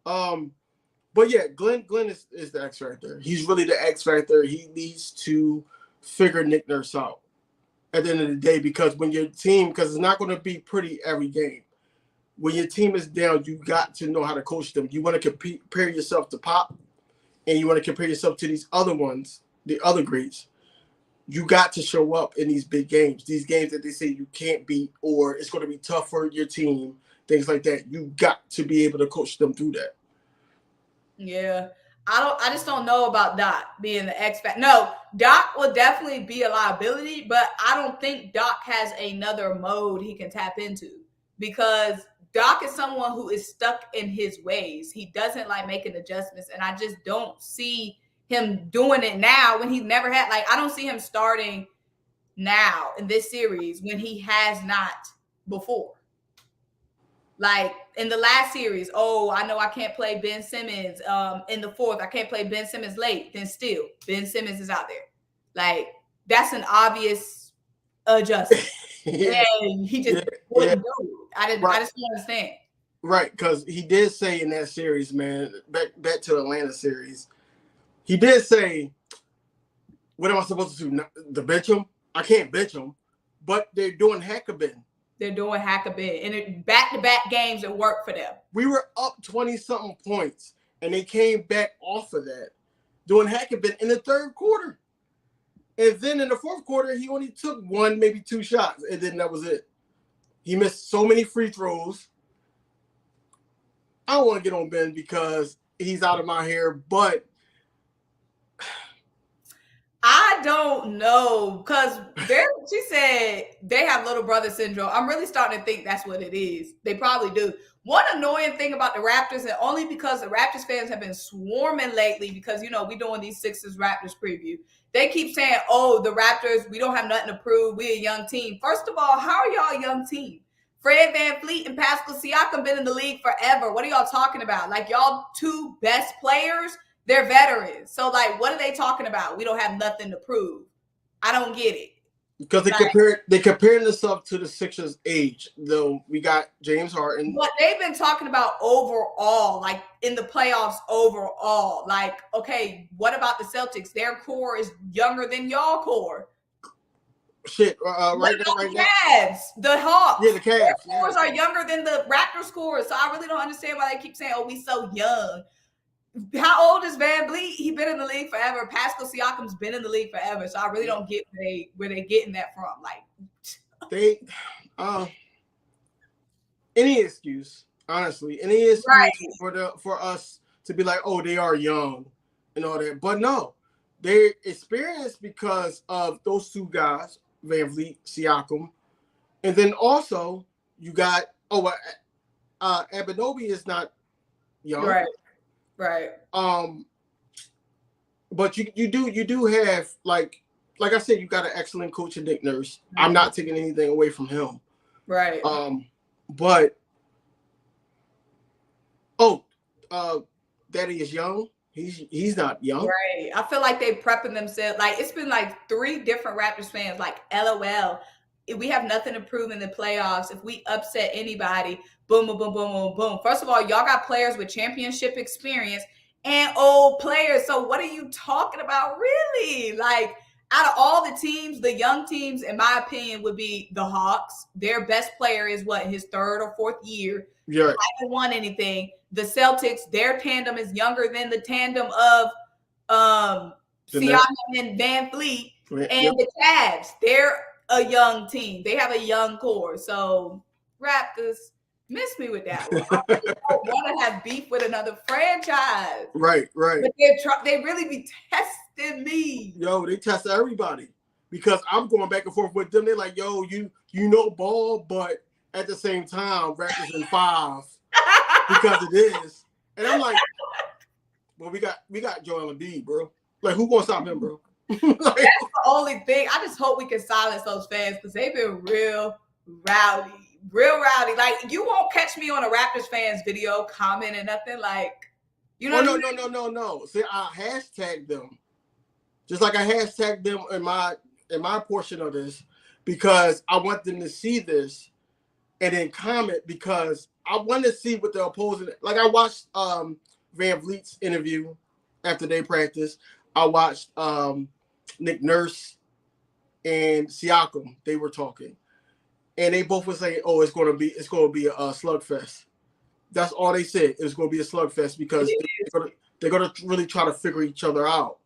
But yeah, Glenn is the X factor. He's really the X factor. He needs to figure Nick Nurse out at the end of the day, because when your team, because it's not going to be pretty every game. When your team is down, you got to know how to coach them. You want to compare yourself to Pop, and you want to compare yourself to these other ones, the other greats. You got to show up in these big games, these games that they say you can't beat, or it's going to be tough for your team, things like that. You got to be able to coach them through that. Yeah. I just don't know about Doc being the X factor. No, Doc will definitely be a liability, but I don't think Doc has another mode he can tap into because Doc is someone who is stuck in his ways. He doesn't like making adjustments, and I just don't see him doing it now when he's never had. Like, I don't see him starting now in this series when he has not before. Like in the last series, oh, I know I can't play Ben Simmons. In the fourth, I can't play Ben Simmons late. Then still, Ben Simmons is out there. Like that's an obvious adjustment, Yeah, and he just yeah, yeah. wouldn't do it. I Right, just don't understand. right. Because he did say in that series, man, back to the Atlanta series, he did say, "What am I supposed to do? The bench him? I can't bench him." But they're doing Hackabin. They're doing hack a bit, and back-to-back games it worked for them. We were up 20-something points, and they came back off of that, doing Hackabin in the third quarter. And then in the fourth quarter, he only took one, maybe two shots, and then that was it. He missed so many free throws. I don't want to get on Ben because he's out of my hair, but I don't know because she said they have little brother syndrome. I'm really starting to think that's what it is. They probably do. One annoying thing about the Raptors, and only because the Raptors fans have been swarming lately, because we're doing these Sixers Raptors preview. They keep saying, "Oh, the Raptors, we don't have nothing to prove. We're a young team." First of all, how are y'all a young team? Fred VanVleet and Pascal Siakam been in the league forever. What are y'all talking about? Like y'all two best players, they're veterans. So like, what are they talking about? We don't have nothing to prove. I don't get it. because they comparing themselves to the Sixers' age. Though we got James Harden, but they've been talking about overall, like in the playoffs overall. Like, okay, what about the Celtics? Their core is younger than y'all core. Shit, right now, right now. Cavs, the Hawks. Yeah, the Cavs. Their cores are younger than the Raptors cores. So I really don't understand why they keep saying, "Oh, we so young." How old is VanVleet? He's been in the league forever. Pascal Siakam's been in the league forever. So I really don't get where they getting that from. Like they, any excuse, honestly, any excuse right. for us to be like, oh, they are young and all that. But no, they're experienced because of those two guys, VanVleet, Siakam, and then also you got Abenobi is not young, right. But you do have like I said, you got an excellent coach in Nick Nurse. Mm-hmm. I'm not taking anything away from him, right. But Daddy is young. He's not young. Right. I feel like they prepping themselves. Like it's been like 3 different Raptors fans like, LOL. If we have nothing to prove in the playoffs, if we upset anybody, boom, boom, boom, boom, boom, boom. First of all, y'all got players with championship experience and old players. So what are you talking about, really? Like, out of all the teams, the young teams, in my opinion, would be the Hawks. Their best player is his 3rd or 4th year. Yeah. Haven't won anything. The Celtics, their tandem is younger than the tandem of Siakam and VanVleet. And the Cavs, they're a young team. They have a young core. So Raptors, miss me with that one. I really don't want to have beef with another franchise. Right. But they really be testing me. Yo, they test everybody because I'm going back and forth with them. They're like, yo, you know ball, but at the same time, Raptors in 5 because it is. And I'm like, well, we got Joel Embiid, bro. Like, who gonna stop him, bro? That's the only thing. I just hope we can silence those fans because they've been real rowdy. Like, you won't catch me on a Raptors fans video commenting nothing. Like, you know? No. See, I hashtag them, just like I hashtagged them in my portion of this because I want them to see this and then comment because I want to see what the opposing. Like, I watched VanVleet's interview after they practice. I watched Nick Nurse and Siakam. They were talking, and they both were saying, "Oh, it's going to be a slugfest." That's all they said. It's going to be a slugfest because they're going to really try to figure each other out.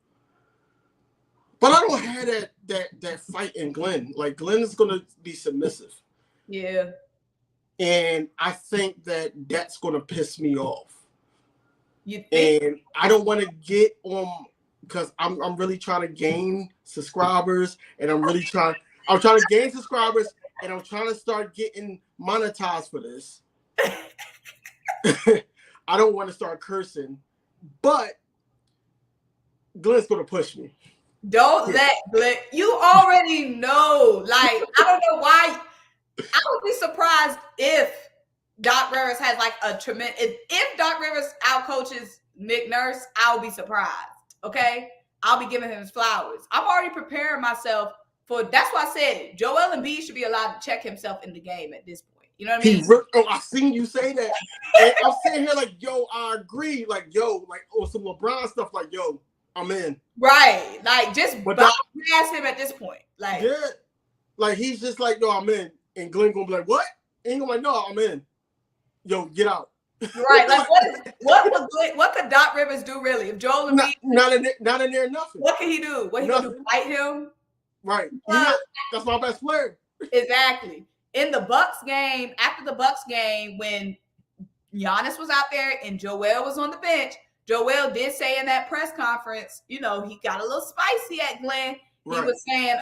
But I don't have that fight in Glenn. Like, Glenn is going to be submissive. Yeah. And I think that's going to piss me off. You think? And I don't want to get on because I'm really trying to gain subscribers, and I'm trying to gain subscribers, and I'm trying to start getting monetized for this. I don't want to start cursing, but Glenn's gonna push me. Don't let Glenn. You already know. Like, I don't know why. I would be surprised if Doc Rivers has like a tremendous. If Doc Rivers outcoaches Nick Nurse, I'll be surprised. Okay, I'll be giving him his flowers. I'm already preparing myself for. That's why I said Joel Embiid should be allowed to check himself in the game at this point. You know what I mean? I seen you say that, and I'm sitting here like, yo, I agree. Like, yo, like some LeBron stuff. Like, yo, I'm in. Right, like just bypass him at this point. Like, yeah, like he's just like, yo, I'm in, and Glenn gonna be like, what? And gonna be like, no, I'm in. Yo, get out. Right, like what could Doc Rivers do really? If Joel Embiid not in there, nothing. What can he do? What he gonna do? Fight him? Right. That's my best player. Exactly. In the Bucks game, after the Bucks game, when Giannis was out there and Joel was on the bench, Joel did say in that press conference, you know, he got a little spicy at Glenn. He was saying,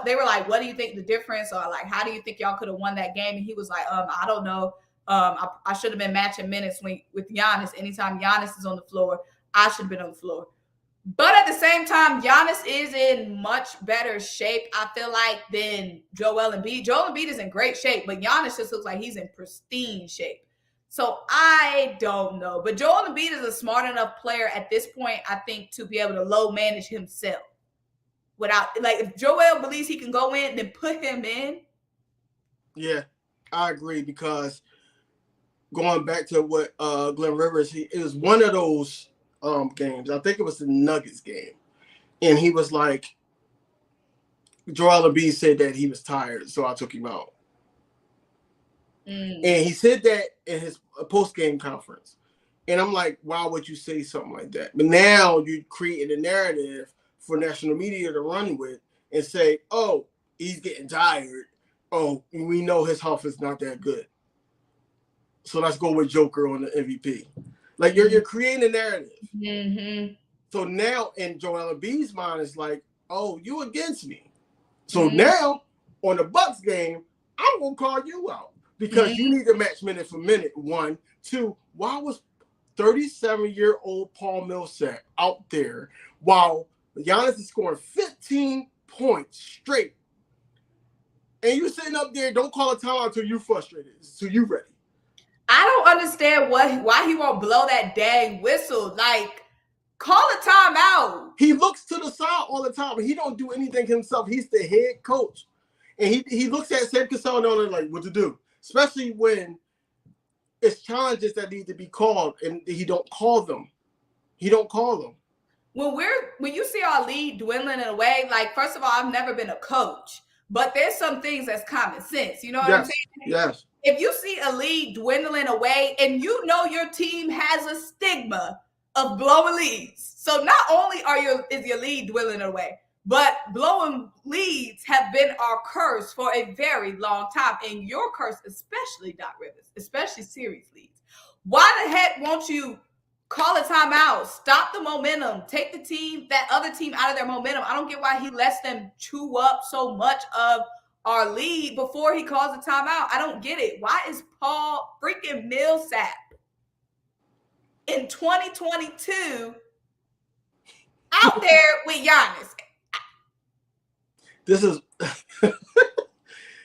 they were like, what do you think the difference? Or like, how do you think y'all could have won that game? And he was like, I don't know. I should have been matching minutes with Giannis. Anytime Giannis is on the floor, I should have been on the floor. But at the same time, Giannis is in much better shape, I feel like, than Joel Embiid. Joel Embiid is in great shape, but Giannis just looks like he's in pristine shape. So I don't know. But Joel Embiid is a smart enough player at this point, I think, to be able to low manage himself. Without, like, if Joel believes he can go in, then put him in. Yeah, I agree, because going back to what Glenn Rivers, it was one of those games. I think it was the Nuggets game. And he was like, Joel Embiid said that he was tired, so I took him out. And he said that in his post-game conference. And I'm like, why would you say something like that? But now you're creating a narrative for national media to run with and say, oh, he's getting tired. Oh, we know his health is not that good. So let's go with Joker on the MVP. Like, you're creating a narrative. Mm-hmm. So now in Joel Embiid's mind, it's like, oh, you against me. So now on the Bucks game, I'm going to call you out because you need to match minute for minute. 1, 2, why was 37-year-old Paul Millsap out there while Giannis is scoring 15 points straight? And you sitting up there, don't call a timeout until you're frustrated, so you ready. I don't understand why he won't blow that dang whistle. Like, call a timeout. He looks to the side all the time. He don't do anything himself. He's the head coach. And he looks at Sam Cassell and like, what to do? Especially when it's challenges that need to be called, and he don't call them. He don't call them. When you see our lead dwindling in a way, like, first of all, I've never been a coach, but there's some things that's common sense. You know what I'm saying? Yes. If you see a lead dwindling away and you know your team has a stigma of blowing leads. So not only is your lead dwindling away, but blowing leads have been our curse for a very long time. And your curse, especially Doc Rivers, especially series leads. Why the heck won't you call a timeout, stop the momentum, take that other team out of their momentum? I don't get why he lets them chew up so much of our lead before he calls a timeout. I don't get it. Why is Paul freaking Millsap in 2022 out there with Giannis? This is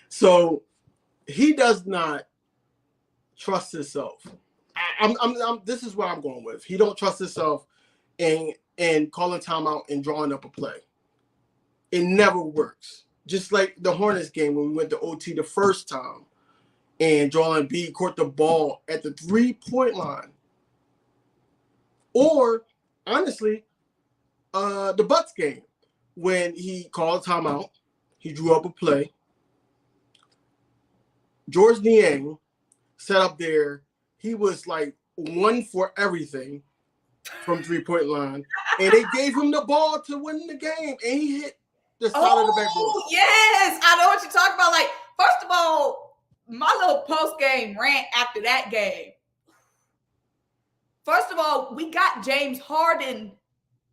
so he does not trust himself. This is what I'm going with. He don't trust himself and calling timeout and drawing up a play. It never works. Just like the Hornets game when we went to OT the first time and Joel Embiid caught the ball at the 3-point line. Or, honestly, the Bucks game when he called a timeout, he drew up a play. George Niang set up there. He was like 1 for everything from 3-point line. And they gave him the ball to win the game. And he hit the side of the backboard. Oh, yes. I know what you're talking about. Like, first of all, my little post-game rant after that game. first of all, we got James Harden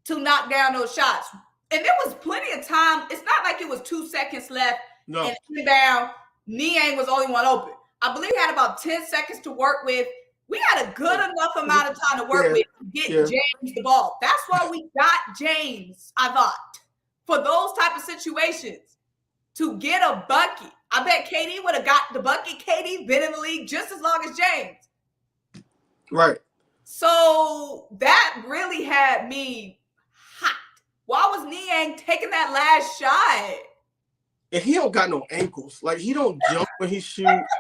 to knock down those shots. And there was plenty of time. It's not like it was 2 seconds left and inbound. Niang was the only one open. I believe we had about 10 seconds to work with. We had a good enough amount of time to work with to get James the ball. That's why we got James, I thought, for those type of situations, to get a bucket. I bet KD would have got the bucket. KD been in the league just as long as James. Right. So that really had me hot. Why was Niang taking that last shot? And he don't got no ankles. Like, he don't jump when he shoots.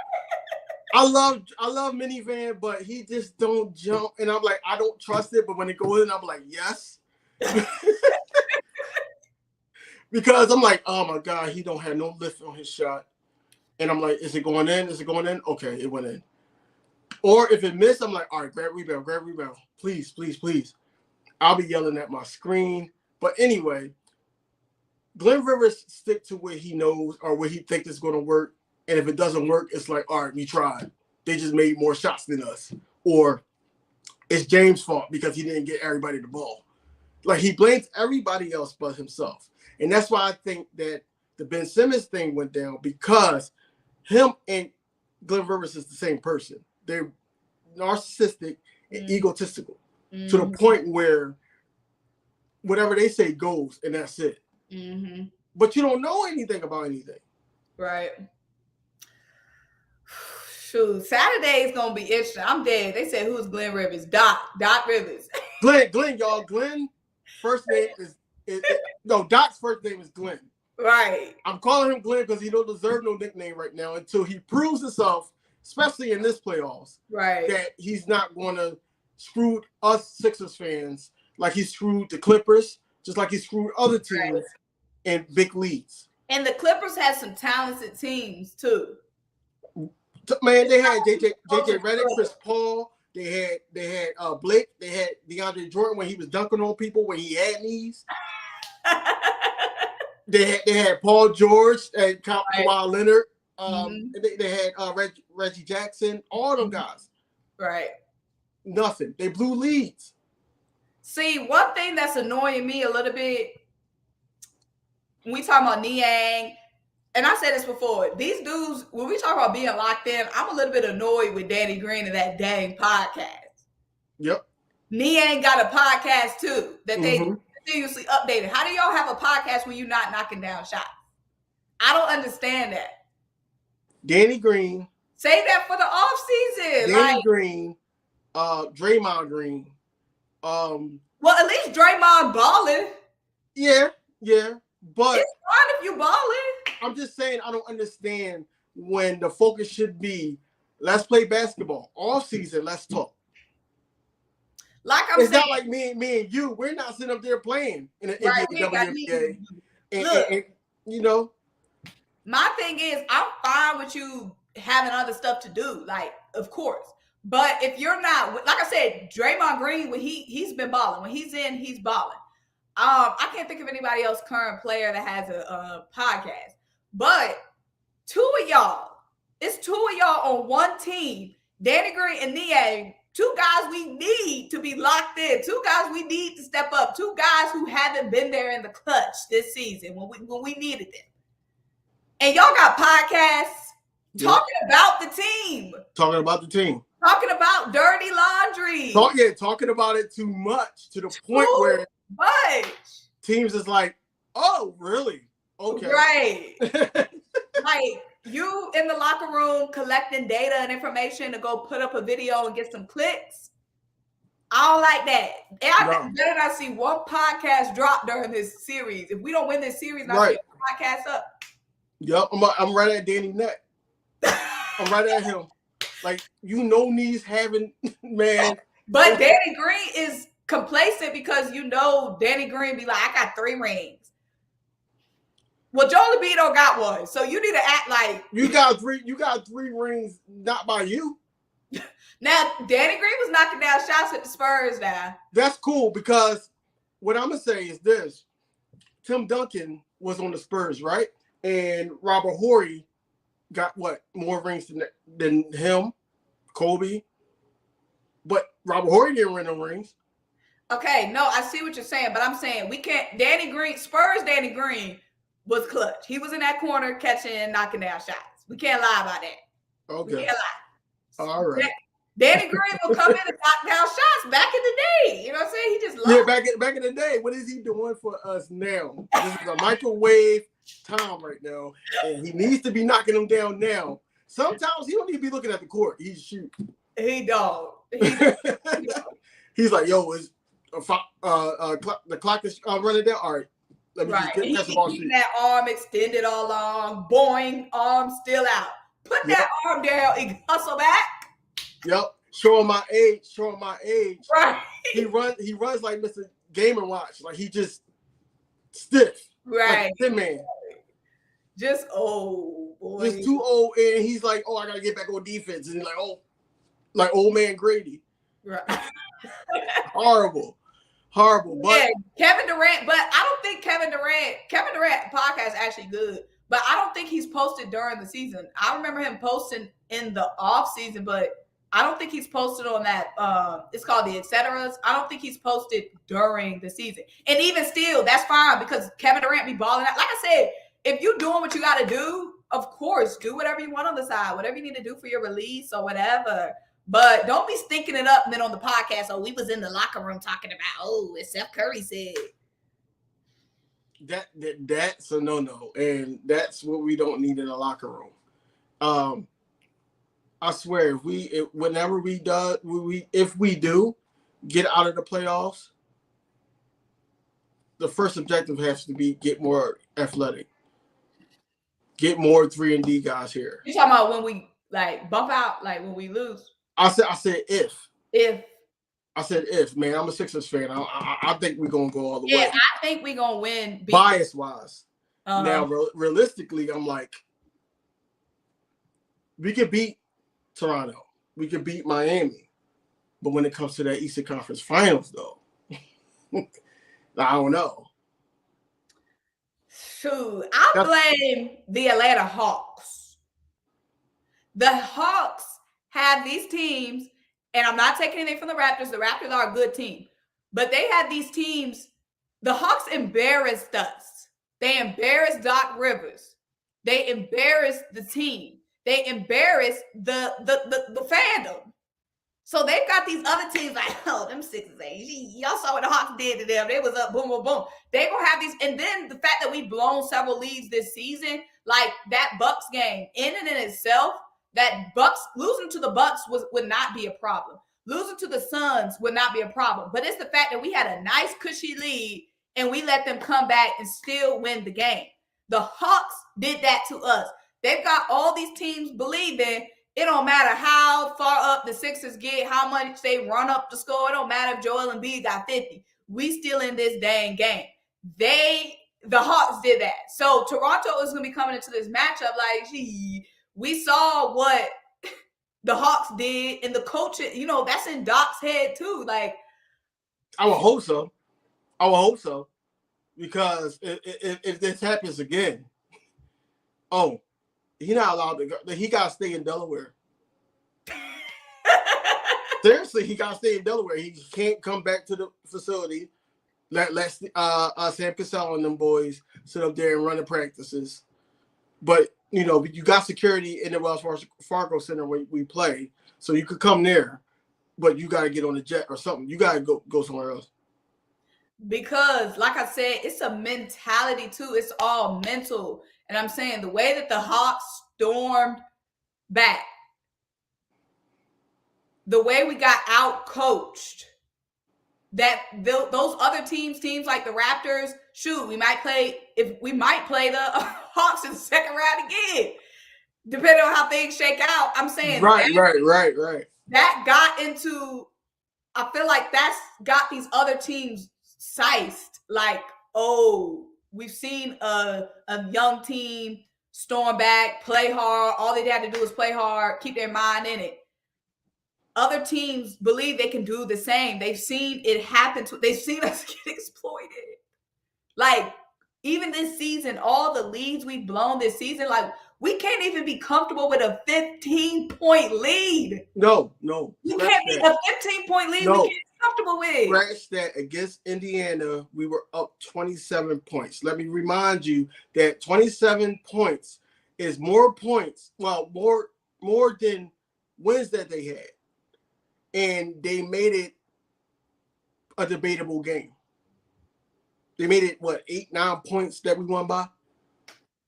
I love Minivan, but he just don't jump. And I'm like, I don't trust it. But when it goes in, I'm like, yes. Because I'm like, oh my God, he don't have no lift on his shot. And I'm like, is it going in? Is it going in? Okay, it went in. Or if it missed, I'm like, all right, grab rebound. Please, please, please. I'll be yelling at my screen. But anyway, Glenn Rivers stick to what he knows or what he thinks is going to work. And if it doesn't work, it's like, all right, we tried. They just made more shots than us. Or it's James' fault because he didn't get everybody the ball. Like, he blames everybody else but himself. And that's why I think that the Ben Simmons thing went down, because him and Glenn Rivers is the same person. They're narcissistic and egotistical to the point where whatever they say goes, and that's it. But you don't know anything about anything. Right. Shoot, Saturday is gonna be interesting. I'm dead. They said, who's Glenn Rivers? Doc Rivers. Glenn, y'all. Glenn first name is Doc's first name is Glenn. Right. I'm calling him Glenn because he don't deserve no nickname right now until he proves himself, especially in this playoffs, right, that he's not going to screw us Sixers fans like he screwed the Clippers, just like he screwed other teams in big leagues. And the Clippers had some talented teams too. Man, they had JJ Redick, Chris Paul. They had Blake. They had DeAndre Jordan when he was dunking on people when he had knees. They had Paul George and Kawhi Leonard. They had Reggie Jackson. All them guys. Right. Nothing. They blew leads. See, one thing that's annoying me a little bit when we talk about Niang, and I said this before, these dudes, when we talk about being locked in, I'm a little bit annoyed with Danny Green and that dang podcast. Yep. Niang got a podcast too that they continuously updated. How do y'all have a podcast when you're not knocking down shots? I don't understand that. Danny Green. Save that for the offseason. Danny Green, Draymond Green. Well, at least Draymond balling. Yeah. But it's fine if you balling. I'm just saying, I don't understand when the focus should be, let's play basketball. Off season, let's talk. Like I'm saying, it's not like me and you. We're not sitting up there playing in the WNBA. And, you know, my thing is, I'm fine with you having other stuff to do. Like, of course. But if you're not, like I said, Draymond Green, when he's been balling. When he's in, he's balling. I can't think of anybody else current player that has a podcast. But it's two of y'all on one team, Danny Green and Niang, two guys we need to be locked in, two guys we need to step up, two guys who haven't been there in the clutch this season when we needed them. And y'all got podcasts talking about the team. Talking about the team. Talking about dirty laundry. Talking about it too much to the point where teams is like, oh, really? Okay. Right. Like, you in the locker room collecting data and information to go put up a video and get some clicks. I don't like that. And I better not see one podcast drop during this series. If we don't win this series, I'll see a podcast up. Yep, I'm right at Danny Neck. I'm right at him. Like, knees having, man. But Danny Green is complacent because Danny Green be like, I got 3 rings. Well, Joel Embiid don't got one, so you need to act like you got 3 rings, not by you. Now, Danny Green was knocking down shots at the Spurs now. That's cool, because what I'm gonna say is this: Tim Duncan was on the Spurs, right? And Robert Horry got more rings than him, Kobe. But Robert Horry didn't win no rings. Okay, no, I see what you're saying, but I'm saying we can't. Danny Green, Spurs, Danny Green was clutch. He was in that corner catching and knocking down shots. We can't lie about that. We Okay. can't lie. All right. Danny Green will come in and knock down shots back in the day. You know what I'm saying? He just yeah, back in the day. What is he doing for us now? This is a microwave time right now, and he needs to be knocking them down now. Sometimes he don't need to be looking at the court. He's shooting. He don't. He's like, yo, is the clock is running down? All right, let me just get the ball. Keep that arm extended all along. Boing, arm still out. Put that arm down and hustle back. Yep, showing my age. Right. He runs like Mr. Game and Watch. Like he just stiff. Right. Like thin man. Just old boy. Just too old, and he's like, oh, I gotta get back on defense, and he's like, oh, like old man Grady. Right. Horrible. But yeah, Kevin Durant, but I don't think Kevin Durant podcast is actually good, but I don't think he's posted during the season. I remember him posting in the off season, but I don't think he's posted on that. It's called the Etceteras. I don't think he's posted during the season. And even still, that's fine because Kevin Durant be balling out. Like I said, if you're doing what you got to do, of course, do whatever you want on the side, whatever you need to do for your release or whatever. But don't be stinking it up and then on the podcast, oh, we was in the locker room talking about, oh, as Steph Curry said. That's a no-no. And that's what we don't need in a locker room. I swear, if we do get out of the playoffs, the first objective has to be get more athletic. Get more 3-and-D guys here. You talking about when we like bump out, like when we lose? I said if. If. I said if, man. I'm a Sixers fan. I think we're gonna go all the way. Yeah, I think we're gonna win. Bias wise. Now, realistically, I'm like, we could beat Toronto. We could beat Miami. But when it comes to that Eastern Conference Finals, though, I don't know. Shoot, I blame the Atlanta Hawks. The Hawks have these teams, and I'm not taking anything from the Raptors. The Raptors are a good team. But they had these teams. The Hawks embarrassed us. They embarrassed Doc Rivers. They embarrassed the team. They embarrassed the fandom. So they've got these other teams like, oh, them Sixers, y'all saw what the Hawks did to them. They was up, boom, boom, boom. They gonna have these, and then the fact that we've blown several leads this season, like that Bucks game, in and in itself, that Bucks losing to the Bucks would not be a problem. Losing to the Suns would not be a problem. But it's the fact that we had a nice cushy lead and we let them come back and still win the game. The Hawks did that to us. They've got all these teams believing it don't matter how far up the Sixers get, how much they run up the score. It don't matter if Joel Embiid got 50. We still in this dang game. The Hawks did that. So Toronto is going to be coming into this matchup like, gee, we saw what the Hawks did, and the coach, that's in Doc's head too. Like, I would hope so. Because if this happens again, he's not allowed to go. He got to stay in Delaware. Seriously, he got to stay in Delaware. He can't come back to the facility. Let Sam Cassell and them boys sit up there and run the practices. But, you got security in the Wells Fargo Center where we play. So you could come there, but you got to get on the jet or something. You got to go somewhere else. Because, like I said, it's a mentality too. It's all mental. And I'm saying the way that the Hawks stormed back, the way we got out-coached, that those other teams like the Raptors, shoot, we might play the Hawks in the second round again, depending on how things shake out. I'm saying right. That got into, I feel like that's got these other teams sized, like, oh, we've seen a young team storm back, play hard. All they had to do is play hard, keep their mind in it. Other teams believe they can do the same. They've seen it happen. They've seen us get exploited. Like, even this season, all the leads we've blown this season, like, We can't even be comfortable with a 15-point lead. No. We can't be a 15-point lead. We can't be comfortable with. Scratch that. Against Indiana, we were up 27 points. Let me remind you that 27 points is more points, well, more than wins that they had. And they made it a debatable game. They made it, 8-9 points that we won by?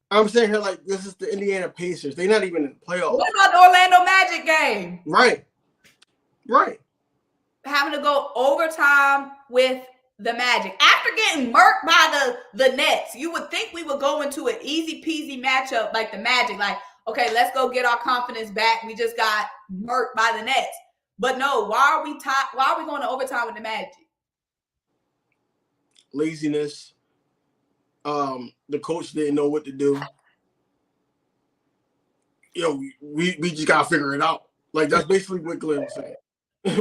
I'm saying here, like, this is the Indiana Pacers. They're not even in the playoffs. What about the Orlando Magic game? Right. Having to go overtime with the Magic. After getting murked by the Nets, you would think we would go into an easy peasy matchup like the Magic. Like, okay, let's go get our confidence back. We just got murked by the Nets. But no, why are we going to overtime with the Magic? Laziness. The coach didn't know what to do. We just gotta figure it out. Like, that's basically what Glenn was saying.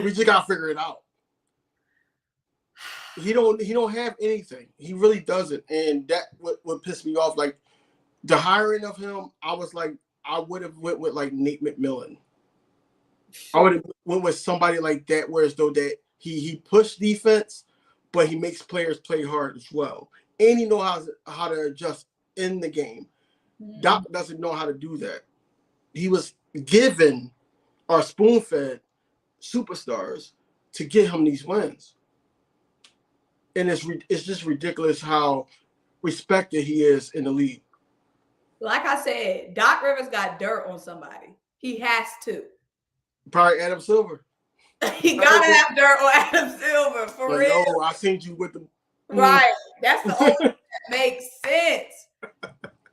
We just gotta figure it out. He don't have anything. He really doesn't, and that what pissed me off. Like, the hiring of him, I was like, I would have went with like Nate McMillan. I would have went with somebody like that, where as though that he pushed defense, but he makes players play hard as well, and he knows how to adjust in the game. Doc doesn't know how to do that. He was given or spoon-fed superstars to get him these wins, and it's just ridiculous how respected he is in the league. Like I said, Doc Rivers got dirt on somebody. He has to. Probably Adam Silver. He gotta have dirt on Adam Silver for like, real. Oh, I seen you with the right. That's the only thing that makes sense.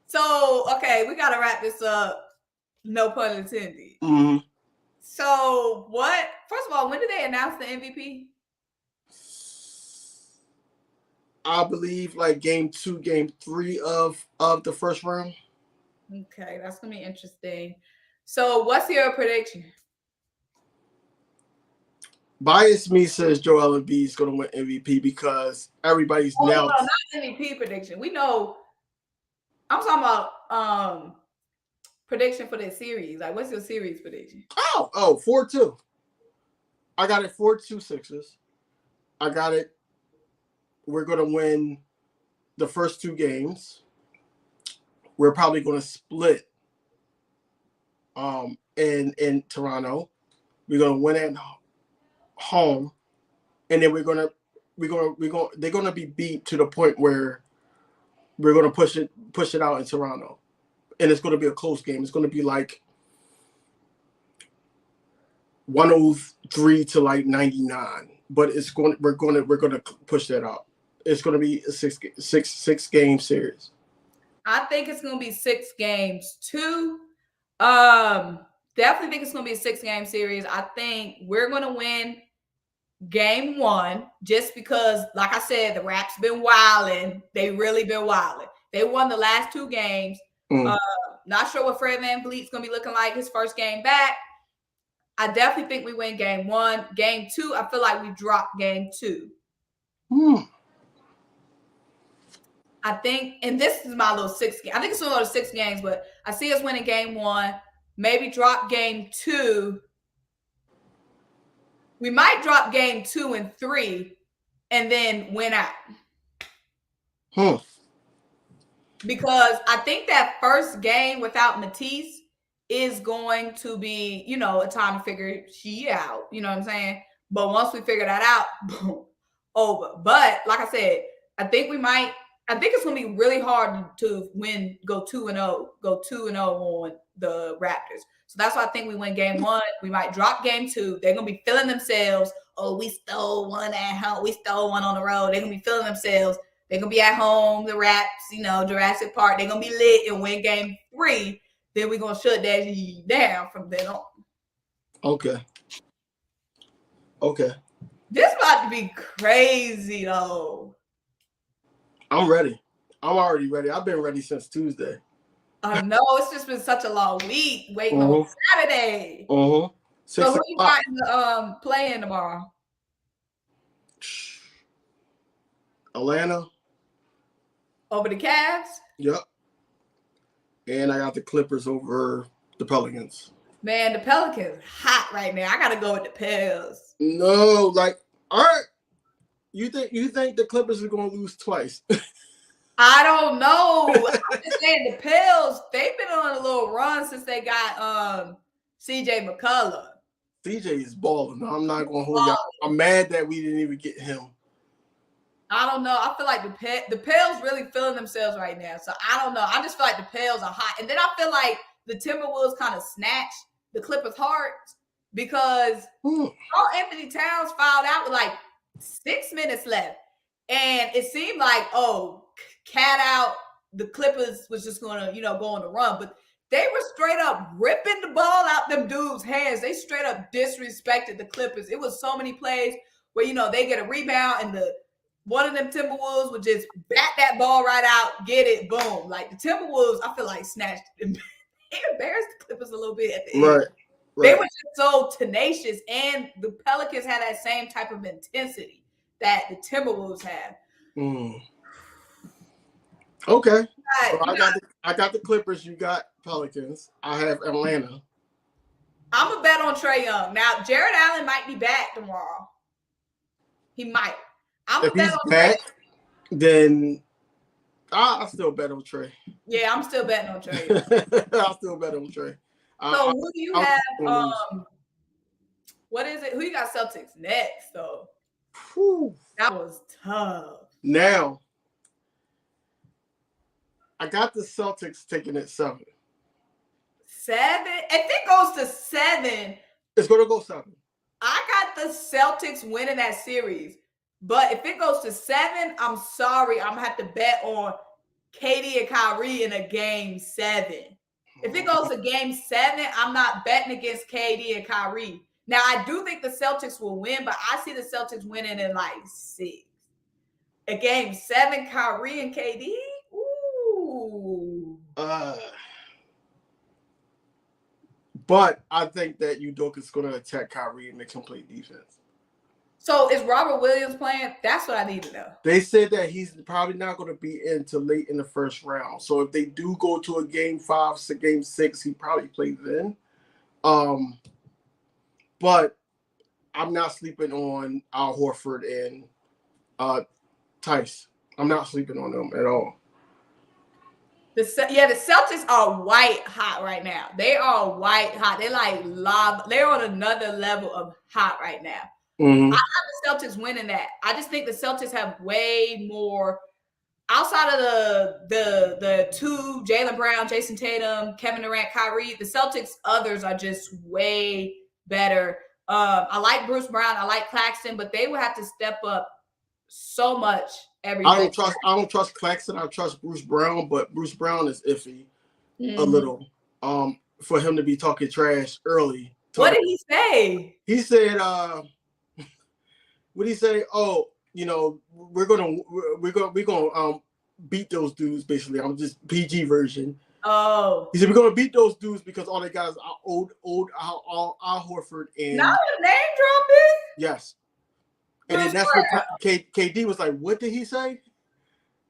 So, okay, we gotta wrap this up. No pun intended. Mm-hmm. So, what? First of all, when did they announce the MVP? I believe like game 2, game 3 of the first round. Okay, that's gonna be interesting. So, what's your prediction? Bias me says Joel Embiid is going to win MVP because everybody's now. No, not MVP prediction. We know. I'm talking about prediction for this series. Like, what's your series prediction? 4-2. I got it 4-2 Sixers. I got it. We're going to win the first 2 games. We're probably going to split in Toronto. We're going to win at home, and then they're going to be beat to the point where we're going to push it out in Toronto, and it's going to be a close game. It's going to be like 103 to like 99, but we're going to push that out. It's going to be a six game series. I think it's going to be 6 games too. Definitely think it's going to be a 6-game series. I think we're going to win game 1 just because, like I said, the Raps been wilding. They really been wilding. They won the last 2 games. Not sure what Fred VanVleet's going to be looking like his first game back. I definitely think we win game 1. Game 2, I feel like we drop game 2. I think, and this is my little 6 game. I think it's a little 6 games, but I see us winning game 1, maybe drop game 2. We might drop game 2 and 3 and then win out. Because I think that first game without Matisse is going to be, a time to figure she out. You know what I'm saying? But once we figure that out, boom, over. But like I said, I think it's going to be really hard to go 2-0 on the Raptors. So that's why I think we win game 1. We might drop game 2. They're going to be feeling themselves. Oh, we stole one at home. We stole one on the road. They're going to be feeling themselves. They're going to be at home, the Raps, Jurassic Park. They're going to be lit and win game 3. Then we're going to shut that down from then on. Okay. This about to be crazy, though. I'm ready. I'm already ready. I've been ready since Tuesday. I know. It's just been such a long week waiting on Saturday. So who you got in the playing tomorrow? Atlanta. Over the Cavs? Yep. And I got the Clippers over the Pelicans. Man, the Pelicans hot right now. I gotta go with the Pels. No, like, all right. You think the Clippers are going to lose twice? I don't know. I'm just saying the Pels, they've been on a little run since they got CJ McCullough. CJ is balling. I'm not going to hold y'all. I'm mad that we didn't even get him. I don't know. I feel like the Pels really feeling themselves right now. So I don't know. I just feel like the Pels are hot. And then I feel like the Timberwolves kind of snatched the Clippers' hearts because Carl Anthony Towns fouled out with like 6 minutes left. And it seemed like, oh, cat out, the Clippers was just going to, go on the run. But they were straight up ripping the ball out them dudes' hands. They straight up disrespected the Clippers. It was so many plays where, they get a rebound and one of them Timberwolves would just bat that ball right out, get it, boom. Like the Timberwolves, I feel like snatched them. They embarrassed the Clippers a little bit at the end. Right. They were just so tenacious, and the Pelicans had that same type of intensity that the Timberwolves have. Okay. So I got the Clippers. You got Pelicans. I have Atlanta. I'm a bet on Trae Young. Now, Jared Allen might be back tomorrow. He might. If he's back, then I'll still bet on Trae. Yeah, I'm still betting on Trae. I'll still bet on Trae. So who do you have? What is it? Who you got Celtics next, though? Whew. That was tough. Now, I got the Celtics taking it 7. 7? If it goes to 7, it's going to go 7. I got the Celtics winning that series. But if it goes to 7, I'm sorry. I'm going to have to bet on KD and Kyrie in a game 7. If it goes to game 7, I'm not betting against KD and Kyrie. Now, I do think the Celtics will win, but I see the Celtics winning in like 6. A game 7, Kyrie and KD? Ooh. But I think that Udoka's going to attack Kyrie in the complete defense. So is Robert Williams playing? That's what I need to know. They said that he's probably not going to be in until late in the first round. So if they do go to a game 5, game 6, he probably plays then. But I'm not sleeping on Al Horford and Tice. I'm not sleeping on them at all. The Celtics are white hot right now. They are white hot. They're like lava. They're on another level of hot right now. Mm-hmm. I have the Celtics winning that. I just think the Celtics have way more outside of the 2, Jaylen Brown, Jason Tatum, Kevin Durant, Kyrie. The Celtics others are just way better. I like Bruce Brown. I like Claxton, but they would have to step up so much every day. I don't trust Claxton. I trust Bruce Brown, but Bruce Brown is iffy a little. For him to be talking trash early. What did he say? He said, what did he say? Oh, we're gonna beat those dudes. Basically, I'm just PG version. Oh, he said we're gonna beat those dudes because all they got is old Al Horford and now the name dropping. Yes, and then that's what KD was like. What did he say?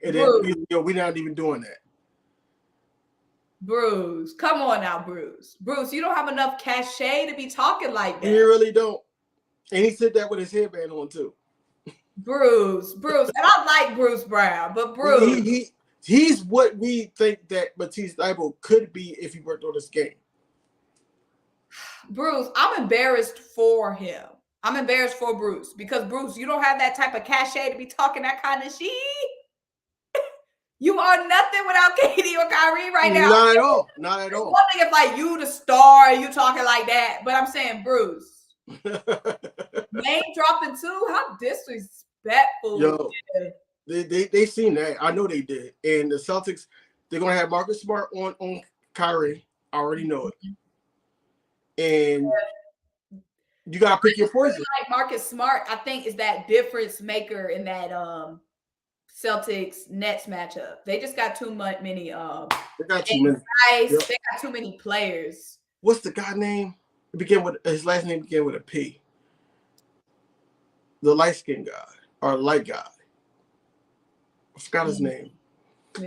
And then we're not even doing that. Bruce, come on now, Bruce. Bruce, you don't have enough cachet to be talking like that. You really don't. And he said that with his headband on too. Bruce, and I like Bruce Brown, but Bruce, he's what we think that Matisse Thybulle could be if he worked on this game. Bruce, I'm embarrassed for him. I'm embarrassed for Bruce because Bruce, you don't have that type of cachet to be talking that kind of shit. You are nothing without KD or Kyrie right now. Not at all. Not at all. One thing if like you the star, you talking like that, but I'm saying Bruce. Name dropping too? How disrespectful. Yo, they seen that. I know they did. And the Celtics, they're gonna have Marcus Smart on Kyrie. I already know it. And you gotta pick your poison. Like Marcus Smart, I think is that difference maker in that Celtics Nets matchup. They just got too many. They got too many. Yep. They got too many players. What's the guy name? It began with his last name began with a P. The light skinned guy or light guy. I forgot his name.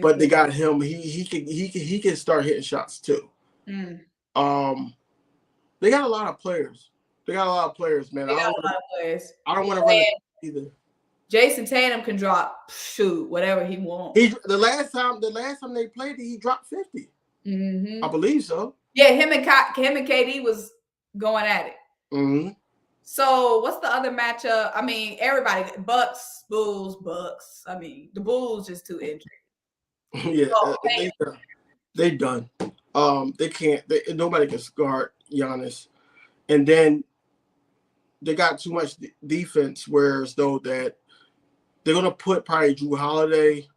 but they got him. He can start hitting shots too. They got a lot of players. Man. They got a lot of players. I don't want to run it either. Jason Tatum can drop whatever he wants. The last time they played, he dropped 50. I believe so. Yeah, him and KD was going at it. So what's the other matchup? I mean, everybody, Bucks, Bulls, Bucks. I mean, the Bulls just too injured. Yeah, they done. They can't. Nobody can guard Giannis, and then they got too much defense. Whereas though that they're gonna put probably Drew Holiday,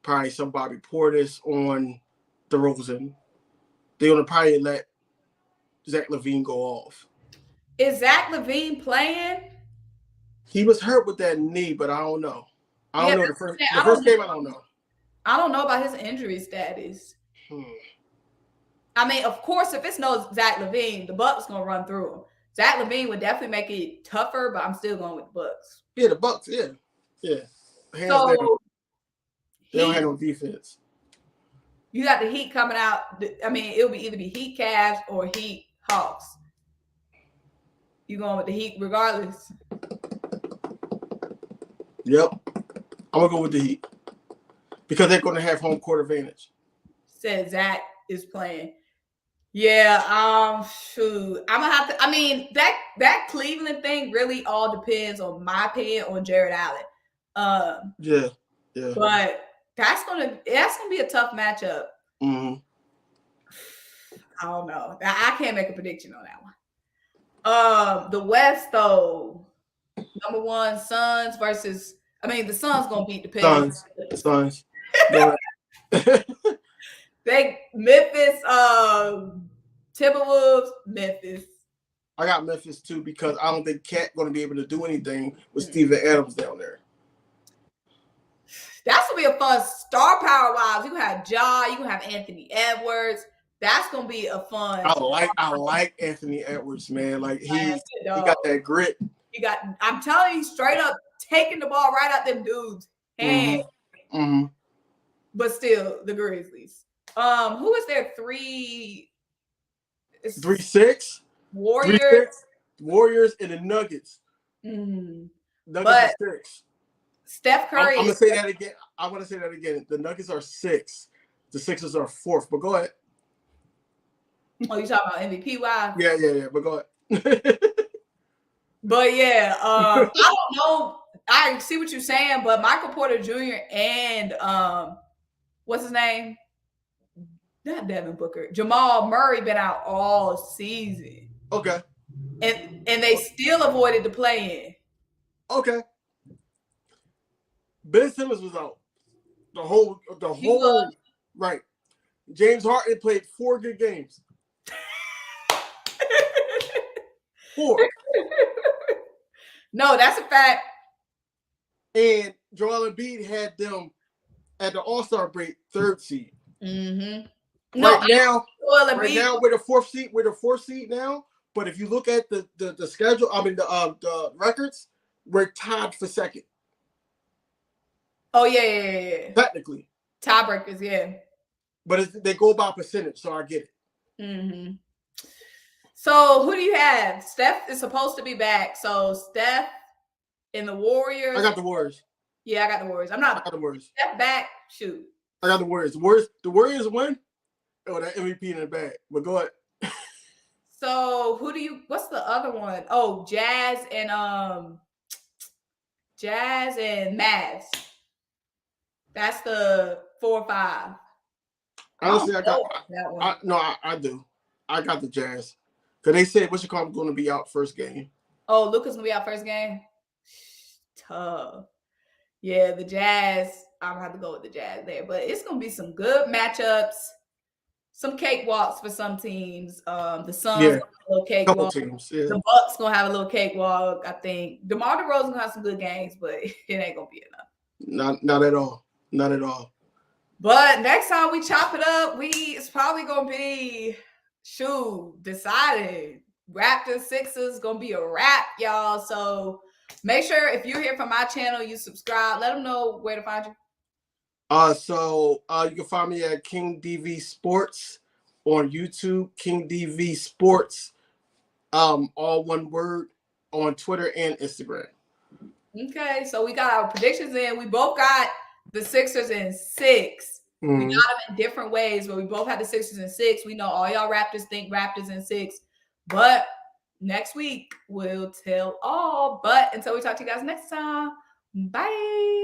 probably some Bobby Portis on DeRozan. They're gonna probably let Zach LaVine go off. Is Zach LaVine playing? He was hurt with that knee, but I don't know. I don't know the first game. I don't know. I don't know about his injury status. I mean, of course, if it's no Zach LaVine, the Bucks gonna run through him. Zach LaVine would definitely make it tougher, but I'm still going with the Bucks. Yeah, the Bucks. Yeah. Hands down. They don't have no defense. You got the Heat coming out. I mean, it'll be either be Heat Cavs or Heat Hawks. You going with the Heat regardless? Yep. I'm gonna go with the Heat because they're gonna have home court advantage. Said Zach is playing. Yeah, shoot. I'm gonna have to. I mean, that Cleveland thing really all depends, on my opinion, on Jared Allen. Yeah. But that's gonna be a tough matchup. I don't know. I can't make a prediction on that one. The West though, number one, Suns versus. I mean, the Suns gonna beat the Pistons. Suns. Memphis, Timberwolves, Memphis. I got Memphis too because I don't think Cat going to be able to do anything with Steven Adams down there. That's gonna be a fun star power wise. You have Ja, you have Anthony Edwards. That's gonna be a fun. I like Anthony Edwards, man. Like he got that grit. I'm telling you, straight up taking the ball right out them dudes' hands. But still, the Grizzlies. Who is their 3-6? Warriors. Warriors and the Nuggets. Nuggets are 6. Steph Curry. I'm gonna say that again. I want to say that again. The Nuggets are 6. The Sixers are 4th. But go ahead. Oh, you talking about MVP wise? Yeah. But go ahead. But yeah, I don't know. I see what you're saying, but Michael Porter Jr. and what's his name? Not Devin Booker. Jamal Murray been out all season. Okay. And they still avoided the play-in. Okay. Ben Simmons was out. The whole right. James Harden played 4 good games. 4. No, that's a fact. And Joel Embiid had them at the All-Star break 3rd seed. No, right now we're the 4th seed now. But if you look at the schedule, I mean the records, we're tied for 2nd. Oh yeah. Technically, tiebreakers, yeah. But they go by percentage, so I get it. So who do you have? Steph is supposed to be back. So Steph and the Warriors. I got the Warriors. Yeah, I got the Warriors. I got the Warriors. Steph back. Shoot. I got the Warriors. The Warriors win. Oh, that MVP in the bag. But go ahead. So what's the other one? Oh, Jazz and Mavs. That's the 4-5. Honestly, I do. I got the Jazz. Because they said what's your call going to be out first game. Oh, Luka's going to be out first game? Tough. Yeah, the Jazz. I'm going to have to go with the Jazz there. But it's going to be some good matchups. Some cakewalks for some teams. The Suns going to have a little cakewalk. The Bucks going to have a little cakewalk, I think. DeMar DeRozan going to have some good games, but it ain't going to be enough. Not at all. Not at all. But next time we chop it up, it's probably going to be, decided. Raptors, Sixers, going to be a wrap, y'all. So make sure if you're here from my channel, you subscribe. Let them know where to find you. You can find me at King DV Sports on YouTube, King DV Sports, all one word, on Twitter and Instagram. Okay, so we got our predictions in. We both got the Sixers in 6. We got them in different ways, but we both had the Sixers in 6. We know all y'all Raptors think Raptors in 6, but next week we'll tell all. But until we talk to you guys next time, bye.